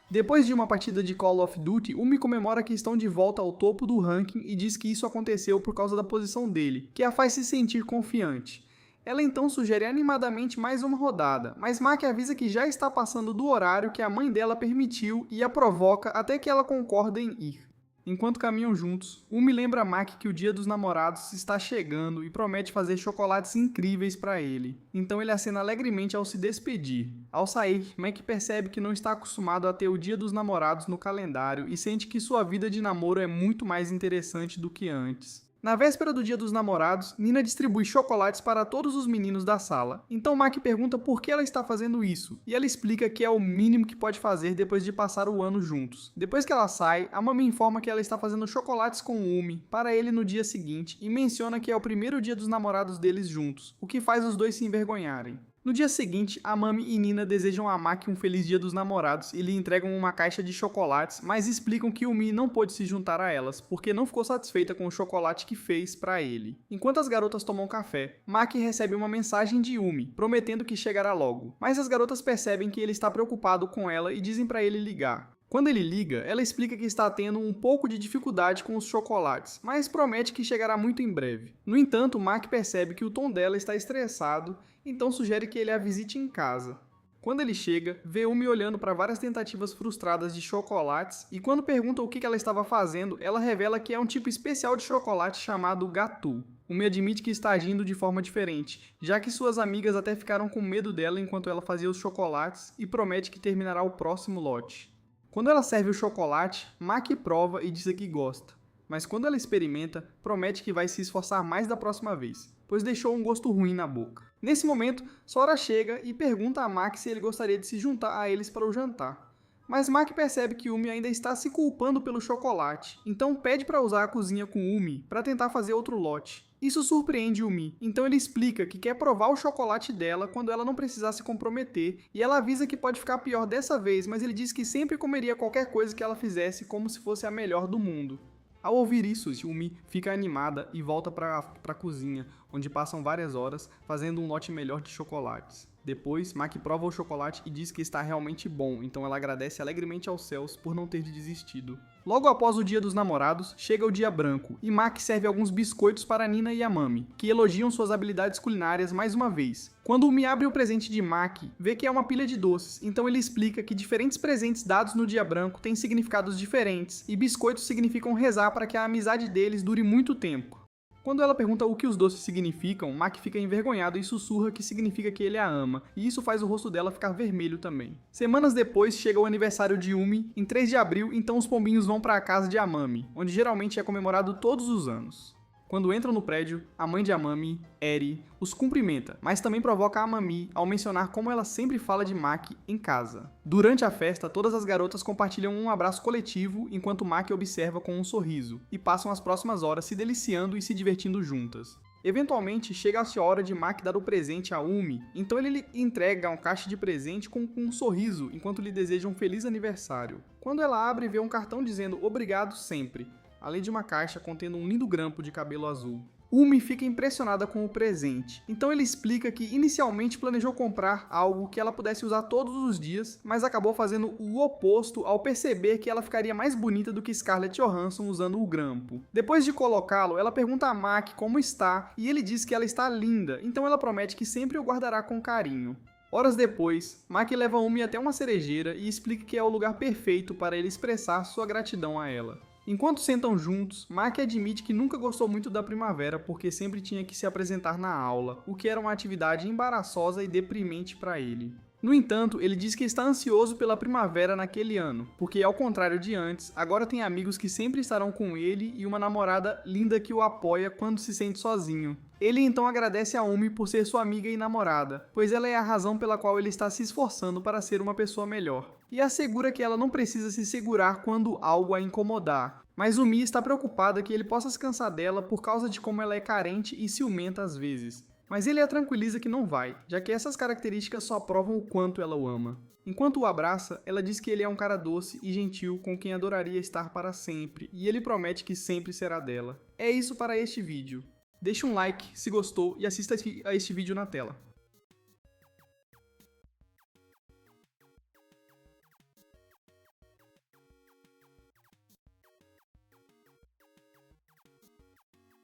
Depois de uma partida de Call of Duty, Umi comemora que estão de volta ao topo do ranking e diz que isso aconteceu por causa da posição dele, que a faz se sentir confiante. Ela então sugere animadamente mais uma rodada, mas Maki avisa que já está passando do horário que a mãe dela permitiu e a provoca até que ela concorda em ir. Enquanto caminham juntos, Umi lembra a Maki que o dia dos namorados está chegando e promete fazer chocolates incríveis para ele. Então ele acena alegremente ao se despedir. Ao sair, Maki percebe que não está acostumado a ter o dia dos namorados no calendário e sente que sua vida de namoro é muito mais interessante do que antes. Na véspera do dia dos namorados, Nina distribui chocolates para todos os meninos da sala. Então Maki pergunta por que ela está fazendo isso, e ela explica que é o mínimo que pode fazer depois de passar o ano juntos. Depois que ela sai, a Mami informa que ela está fazendo chocolates com Umi para ele no dia seguinte e menciona que é o primeiro dia dos namorados deles juntos, o que faz os dois se envergonharem. No dia seguinte, a Mami e Nina desejam a Maki um feliz dia dos namorados e lhe entregam uma caixa de chocolates, mas explicam que Umi não pôde se juntar a elas, porque não ficou satisfeita com o chocolate que fez para ele. Enquanto as garotas tomam café, Maki recebe uma mensagem de Umi, prometendo que chegará logo, mas as garotas percebem que ele está preocupado com ela e dizem para ele ligar. Quando ele liga, ela explica que está tendo um pouco de dificuldade com os chocolates, mas promete que chegará muito em breve. No entanto, Maki percebe que o tom dela está estressado, então sugere que ele a visite em casa. Quando ele chega, vê Umi olhando para várias tentativas frustradas de chocolates e quando pergunta o que ela estava fazendo, ela revela que é um tipo especial de chocolate chamado Gatu. Umi admite que está agindo de forma diferente, já que suas amigas até ficaram com medo dela enquanto ela fazia os chocolates e promete que terminará o próximo lote. Quando ela serve o chocolate, Maki prova e diz que gosta, mas quando ela experimenta, promete que vai se esforçar mais da próxima vez, pois deixou um gosto ruim na boca. Nesse momento, Sora chega e pergunta a Maki se ele gostaria de se juntar a eles para o jantar. Mas Maki percebe que Umi ainda está se culpando pelo chocolate, então pede para usar a cozinha com Umi para tentar fazer outro lote. Isso surpreende Umi, então ele explica que quer provar o chocolate dela quando ela não precisar se comprometer, e ela avisa que pode ficar pior dessa vez, mas ele diz que sempre comeria qualquer coisa que ela fizesse como se fosse a melhor do mundo. Ao ouvir isso, Umi fica animada e volta para a cozinha, onde passam várias horas fazendo um lote melhor de chocolates. Depois, Maki prova o chocolate e diz que está realmente bom, então ela agradece alegremente aos céus por não ter desistido. Logo após o dia dos namorados, chega o dia branco, e Maki serve alguns biscoitos para Nina e a Mami, que elogiam suas habilidades culinárias mais uma vez. Quando Umi abre o presente de Maki, vê que é uma pilha de doces, então ele explica que diferentes presentes dados no dia branco têm significados diferentes, e biscoitos significam rezar para que a amizade deles dure muito tempo. Quando ela pergunta o que os doces significam, Maki fica envergonhado e sussurra que significa que ele a ama, e isso faz o rosto dela ficar vermelho também. Semanas depois, chega o aniversário de Umi, em 3 de abril, então os pombinhos vão para a casa de Amami, onde geralmente é comemorado todos os anos. Quando entram no prédio, a mãe de Amami, Eri, os cumprimenta, mas também provoca a Amami ao mencionar como ela sempre fala de Maki em casa. Durante a festa, todas as garotas compartilham um abraço coletivo enquanto Maki observa com um sorriso, e passam as próximas horas se deliciando e se divertindo juntas. Eventualmente, chega-se a hora de Maki dar o presente a Umi, então ele lhe entrega uma caixa de presente com um sorriso enquanto lhe deseja um feliz aniversário. Quando ela abre, vê um cartão dizendo obrigado sempre, além de uma caixa contendo um lindo grampo de cabelo azul. Umi fica impressionada com o presente, então ele explica que inicialmente planejou comprar algo que ela pudesse usar todos os dias, mas acabou fazendo o oposto ao perceber que ela ficaria mais bonita do que Scarlett Johansson usando o grampo. Depois de colocá-lo, ela pergunta a Maki como está, e ele diz que ela está linda, então ela promete que sempre o guardará com carinho. Horas depois, Maki leva Umi até uma cerejeira e explica que é o lugar perfeito para ele expressar sua gratidão a ela. Enquanto sentam juntos, Maki admite que nunca gostou muito da primavera porque sempre tinha que se apresentar na aula, o que era uma atividade embaraçosa e deprimente para ele. No entanto, ele diz que está ansioso pela primavera naquele ano, porque ao contrário de antes, agora tem amigos que sempre estarão com ele e uma namorada linda que o apoia quando se sente sozinho. Ele então agradece a Umi por ser sua amiga e namorada, pois ela é a razão pela qual ele está se esforçando para ser uma pessoa melhor. E assegura que ela não precisa se segurar quando algo a incomodar. Mas Umi está preocupada que ele possa se cansar dela por causa de como ela é carente e ciumenta às vezes. Mas ele a tranquiliza que não vai, já que essas características só provam o quanto ela o ama. Enquanto o abraça, ela diz que ele é um cara doce e gentil com quem adoraria estar para sempre, e ele promete que sempre será dela. É isso para este vídeo. Deixe um like se gostou e assista a este vídeo na tela.